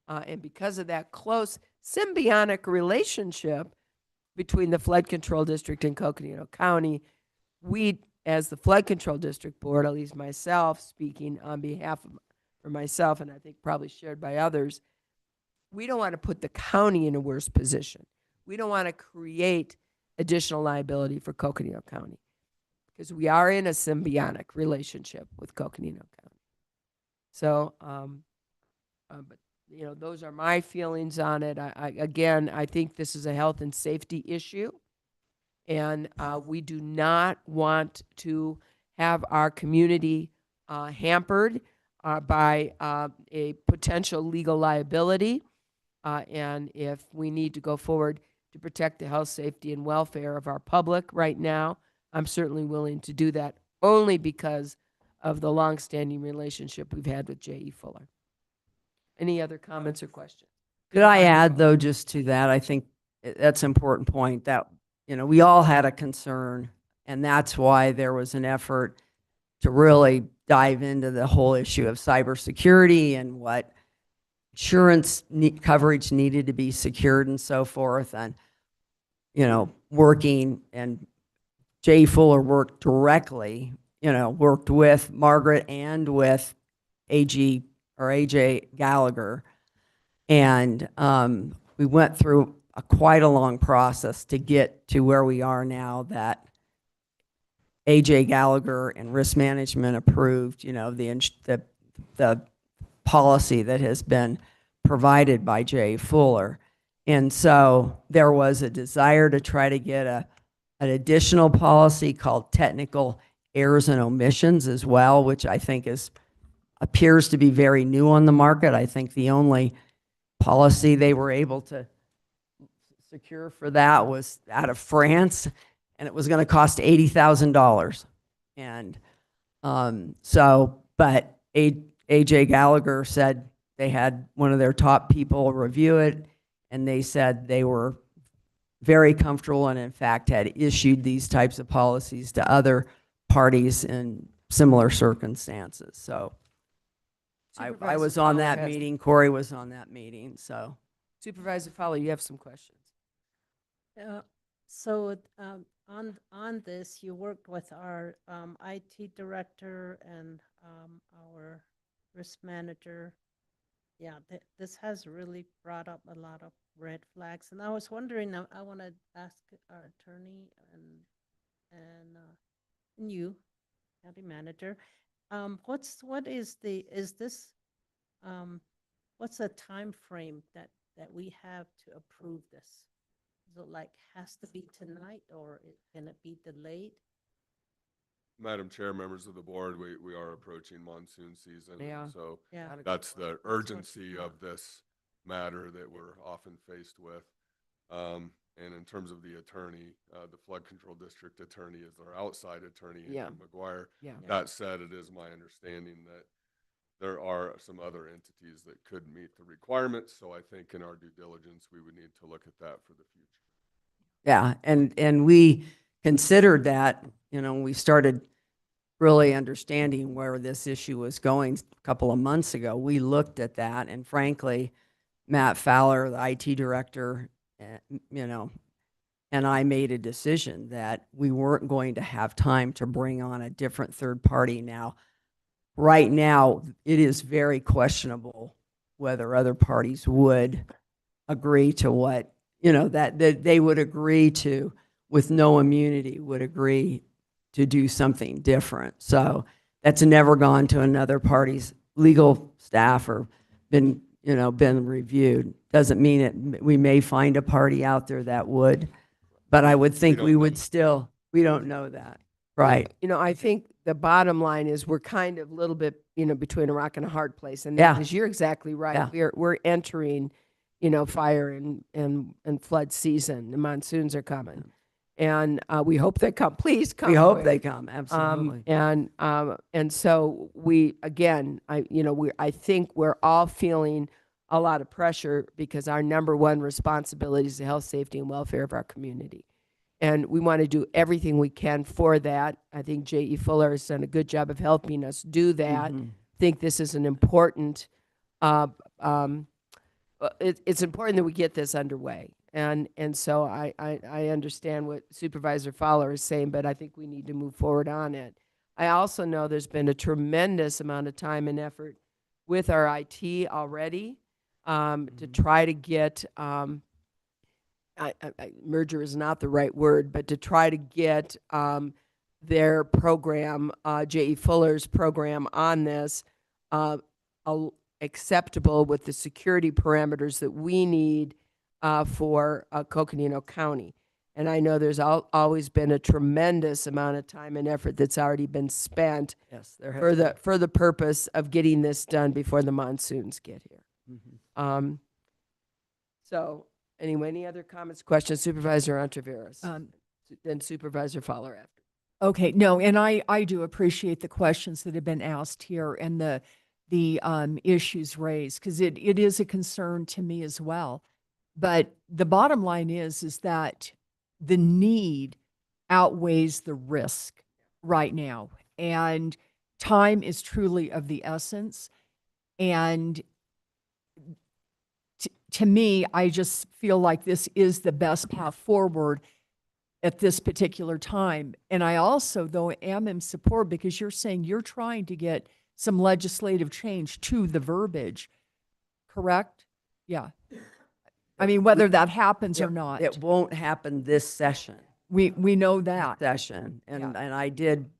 And because of that close symbiotic relationship between the flood control district and Coconino County, we, as the flood control district board, at least myself speaking on behalf of for myself, and I think probably shared by others, we don't want to put the county in a worse position. We don't want to create additional liability for Coconino County because we are in a symbiotic relationship with Coconino County. So, but those are my feelings on it. I think this is a health and safety issue, and we do not want to have our community hampered by a potential legal liability. And if we need to go forward to protect the health, safety, and welfare of our public right now, I'm certainly willing to do that only because of the longstanding relationship we've had with J.E. Fuller. Any other comments or questions? Could I add, though, just to that, I think that's an important point, that we all had a concern, and that's why there was an effort to really dive into the whole issue of cybersecurity and what insurance coverage needed to be secured and so forth. And, working, and Jay Fuller worked directly, worked with Margaret and with AJ Gallagher. And we went through quite a long process to get to where we are now, that AJ Gallagher and Risk Management approved, the policy that has been provided by Jay Fuller. And so there was a desire to try to get an additional policy called technical errors and omissions as well, which I think appears to be very new on the market. I think the only policy they were able to secure for that was out of France, and it was going to cost $80,000. And but AJ Gallagher said they had one of their top people review it, and they said they were very comfortable and in fact had issued these types of policies to other parties in similar circumstances. So I was on that meeting. Corey was on that meeting. So Supervisor Fowler, you have some questions. So on this, you worked with our IT director and our risk manager. Yeah, this has really brought up a lot of red flags. And I was wondering, I want to ask our attorney and you, county manager, what's the time frame that we have to approve this? Is it like has to be tonight, or can it be delayed? Madam Chair, members of the board, we are approaching monsoon season. Yeah. So Yeah. that's the urgency of this matter that we're often faced with. And in terms of the attorney, the flood control district attorney is our outside attorney, Yeah. Andrew McGuire. Yeah. That said, it is my understanding that there are some other entities that could meet the requirements. So I think in our due diligence, we would need to look at that for the future. yeah, and we considered that, we started really understanding where this issue was going a couple of months ago. We looked at that, and frankly, Matt Fowler, the IT director, and I made a decision that we weren't going to have time to bring on a different third party. Now, right now, it is very questionable whether other parties would agree to what, that they would agree to, with no immunity, would agree to do something different. So that's never gone to another party's legal staff or been reviewed. Doesn't mean it, we may find a party out there that would, but I would think we would still, we don't know that. Right. I think the bottom line is we're kind of a little bit, between a rock and a hard place. And Yeah. because you're exactly right. Yeah. We're entering, fire and flood season. The monsoons are coming. And we hope they come. Please come. We hope quick. they come, absolutely. And so we, again, I think we're all feeling a lot of pressure because our number one responsibility is the health, safety, and welfare of our community. And we want to do everything we can for that. I think J.E. Fuller has done a good job of helping us do that. I think this is an important, it's important that we get this underway. And so I understand what Supervisor Fowler is saying, but I think we need to move forward on it. I also know there's been a tremendous amount of time and effort with our IT already to try to get, merger is not the right word, but to try to get their program, J.E. Fuller's program on this, acceptable with the security parameters that we need for Coconino County. And I know there's always been a tremendous amount of time and effort that's already been spent Yes, there has for the purpose of getting this done before the monsoons get here. So anyway, any other comments, questions? Supervisor Ontiveros, then Supervisor Fowler after. Okay, no, and I do appreciate the questions that have been asked here and the issues raised, because it is a concern to me as well. But the bottom line is that the need outweighs the risk right now. And time is truly of the essence. And to me, I just feel like this is the best path forward at this particular time. And I also, though, am in support because you're saying you're trying to get some legislative change to the verbiage, correct? Yeah. I mean, whether that happens or not. It won't happen this session. We know that. Session. And I did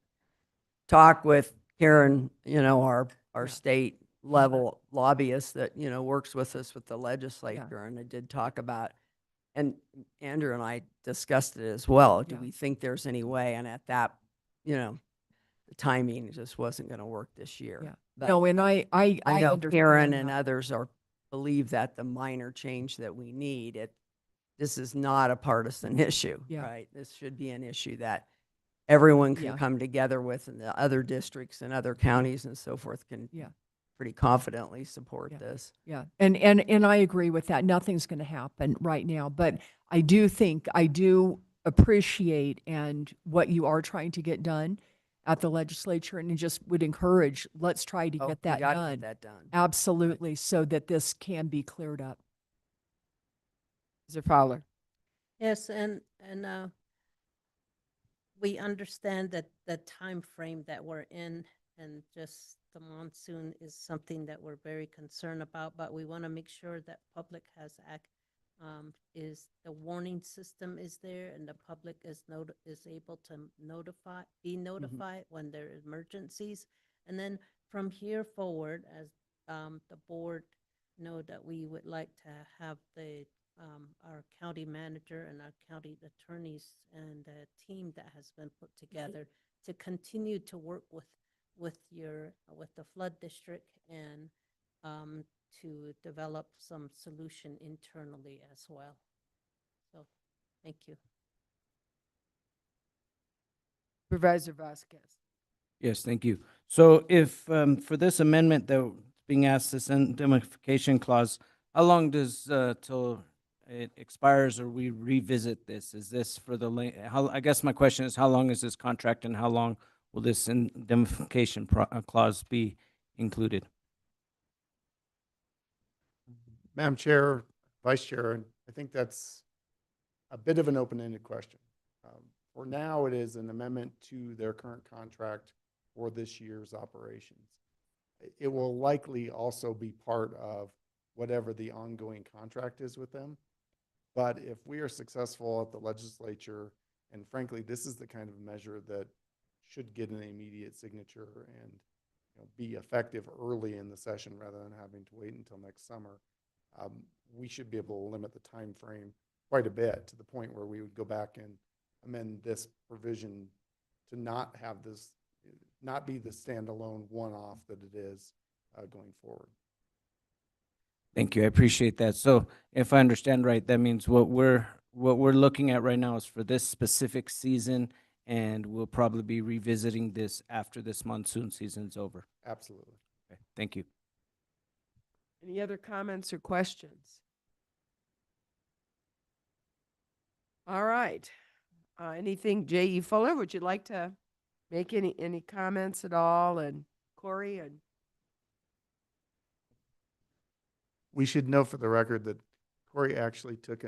talk with Karen, our state level lobbyist that, works with us with the legislature. And I did talk about, and Andrew and I discussed it as well. Do we think there's any way? And at that, the timing just wasn't going to work this year. Yeah. But No, and I know understand Karen and that. others believe that the minor change that we need, this is not a partisan issue, right? This should be an issue that everyone can come together with, and the other districts and other counties and so forth can pretty confidently support this. Yeah, and I agree with that. Nothing's going to happen right now, but I do appreciate and what you are trying to get done at the legislature, and just would encourage, let's try to get that we gotta done. get that done. Absolutely, so that this can be cleared up. Mr. Fowler. Yes, and we understand that the time frame that we're in, and just the monsoon is something that we're very concerned about, but we want to make sure that public has is the warning system is there, and the public is able to be notified when there are emergencies. And then from here forward, as the board know, that we would like to have our county manager and our county attorneys and the team that has been put together to continue to work with the flood district and to develop some solution internally as well. So, thank you. Supervisor Vasquez. Yes, thank you. So if, for this amendment that's being asked, this indemnification clause, how long does, till it expires or we revisit this? Is this for I guess my question is, how long is this contract and how long will this indemnification clause be included? Madam Chair, Vice Chair, I think that's a bit of an open-ended question. For now, it is an amendment to their current contract for this year's operations. It will likely also be part of whatever the ongoing contract is with them. But if we are successful at the legislature, and frankly, this is the kind of measure that should get an immediate signature and be effective early in the session rather than having to wait until next summer, we should be able to limit the time frame quite a bit to the point where we would go back and amend this provision to not have this, not be the standalone one-off that it is going forward. Thank you. I appreciate that. So if I understand right, that means what we're looking at right now is for this specific season, and we'll probably be revisiting this after this monsoon season's over. Absolutely. Okay. Thank you. Any other comments or questions? All right. Anything, J.E. Fuller, would you like to make any comments at all? And Corey and We should know for the record that Corey actually took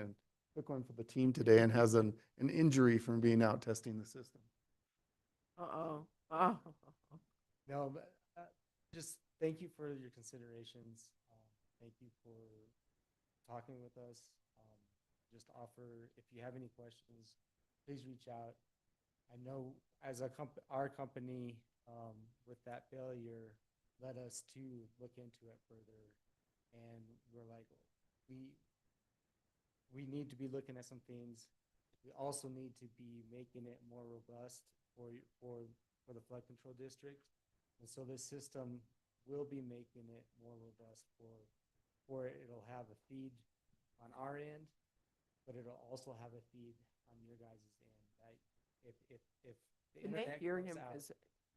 one for the team today and has an injury from being out testing the system. uh-oh. Oh. No, but just thank you for your considerations. Thank you for talking with us. Just offer, if you have any questions, please reach out. I know as our company, with that failure, led us to look into it further. And we're like, we need to be looking at some things. We also need to be making it more robust for the flood control district. And so this system will be making it more robust for it'll have a feed on our end, but it'll also have a feed on your guys' end. Right? If the Can they internet hear goes him? out- Because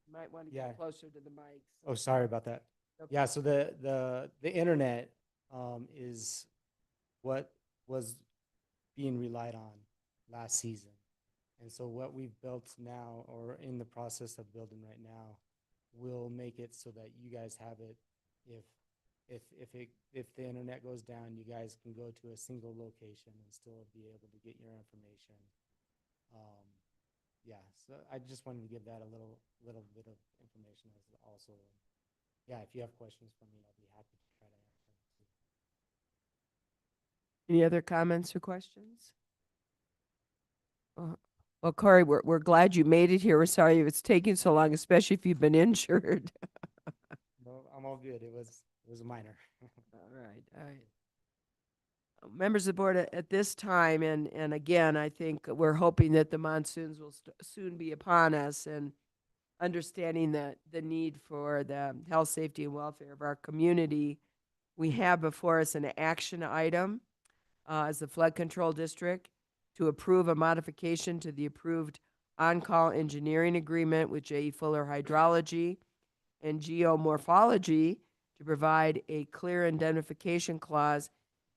you might want to get closer to the mic. Oh, sorry about that. Okay. Yeah, so the internet is what was being relied on last season. And so what we've built now, or in the process of building right now, will make it so that you guys have it. If the internet goes down, you guys can go to a single location and still be able to get your information. Yeah, so I just wanted to give that a little bit of information as also. Yeah, if you have questions for me, I'll be happy to try to answer them too. Any other comments or questions? Well, Corey, we're glad you made it here. We're sorry it's taking so long, especially if you've been injured. No, I'm all good. It was a minor. All right. Members of the board, at this time, and again, I think we're hoping that the monsoons will soon be upon us, and understanding that the need for the health, safety, and welfare of our community, we have before us an action item as the flood control district to approve a modification to the approved on-call engineering agreement with J.E. Fuller Hydrology and Geomorphology to provide a clear indemnification clause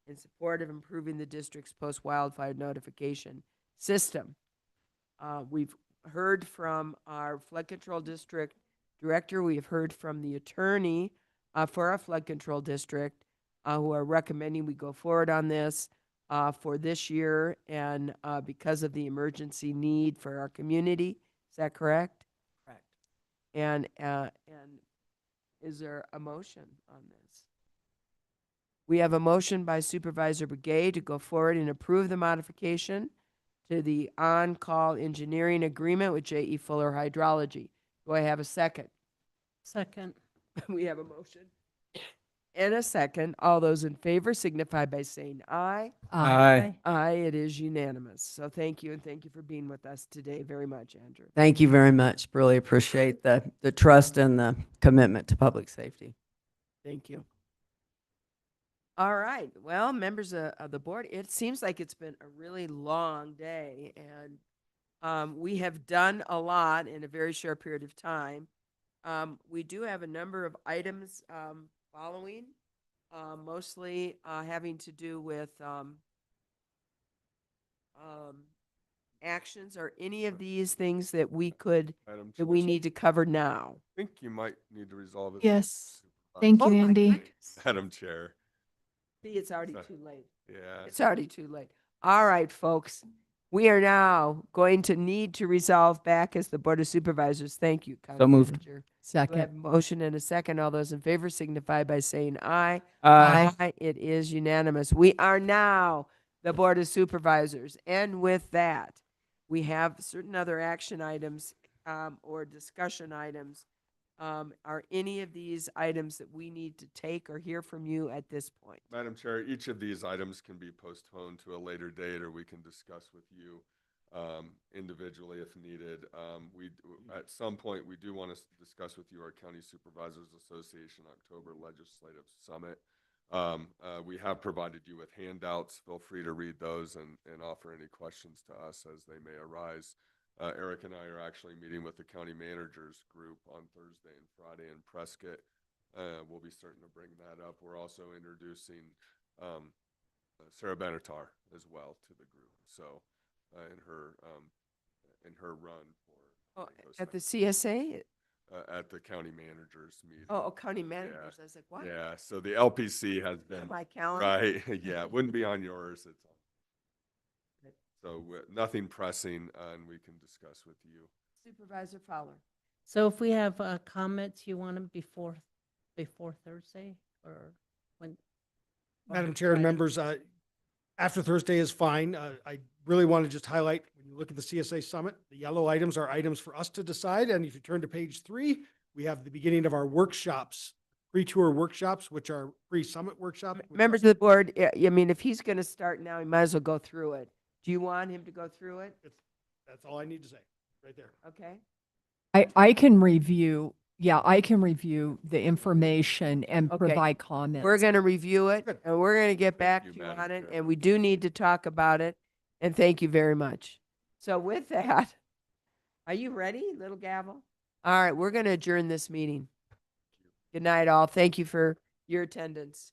in support of improving the district's post-wildfire notification system. We've heard from our flood control district director. We have heard from the attorney for our flood control district who are recommending we go forward on this for this year and because of the emergency need for our community. Is that correct? Correct. And is there a motion on this? We have a motion by Supervisor Begay to go forward and approve the modification to the on-call engineering agreement with J.E. Fuller Hydrology. Do I have a second? Second. We have a motion and a second. All those in favor signify by saying aye. Aye. Aye, it is unanimous. So thank you, and thank you for being with us today very much, Andrew. Thank you very much. Really appreciate the trust and the commitment to public safety. Thank you. All right. Well, members of the board, it seems like it's been a really long day, and we have done a lot in a very short period of time. We do have a number of items following, mostly having to do with actions. Are any of these things that we need to cover now? I think you might need to resolve it. Yes. Thank you, Oh, my Andy. goodness. Madam Chair. See, it's already Sorry. too late. Yeah. It's already too late. All right, folks. We are now going to need to resolve back as the Board of Supervisors. Thank you, County So moved. Manager. We Second. have a motion and a second. All those in favor signify by saying aye. Aye. It is unanimous. We are now the Board of Supervisors. And with that, we have certain other action items or discussion items. Are any of these items that we need to take or hear from you at this point? Madam Chair, each of these items can be postponed to a later date, or we can discuss with you individually if needed. At some point, we do want to discuss with you our County Supervisors Association October Legislative Summit. We have provided you with handouts. Feel free to read those and offer any questions to us as they may arise. Eric and I are actually meeting with the county managers group on Thursday and Friday in Prescott. We'll be certain to bring that up. We're also introducing Sarah Benatar as well to the group. So in her run for At the CSA? at the county managers meeting. Oh, county managers. I was like, what? Yeah. So the LPC has been My calendar? right. Yeah, it wouldn't be on yours. It's on. So nothing pressing, and we can discuss with you. Supervisor Fowler. So if we have comments, you want them before Thursday or when? or Madam Chair and Friday? members, after Thursday is fine. I really want to just highlight, when you look at the CSA Summit, the yellow items are items for us to decide. And if you turn to page 3, we have the beginning of our workshops, pre-tour workshops, which are pre-summit workshop. Members of the board, I mean, if he's going to start now, he might as well go through it. Do you want him to go through it? That's all I need to say, right there. Okay. I can review, I can review the information and Okay. provide comments. We're going to review it, and we're going to get back you, to you Madam on it, Chair. and we do need to talk about it. And thank you very much. So with that, are you ready, little gavel? All right, we're going to adjourn this meeting. Good night, all. Thank you for your attendance.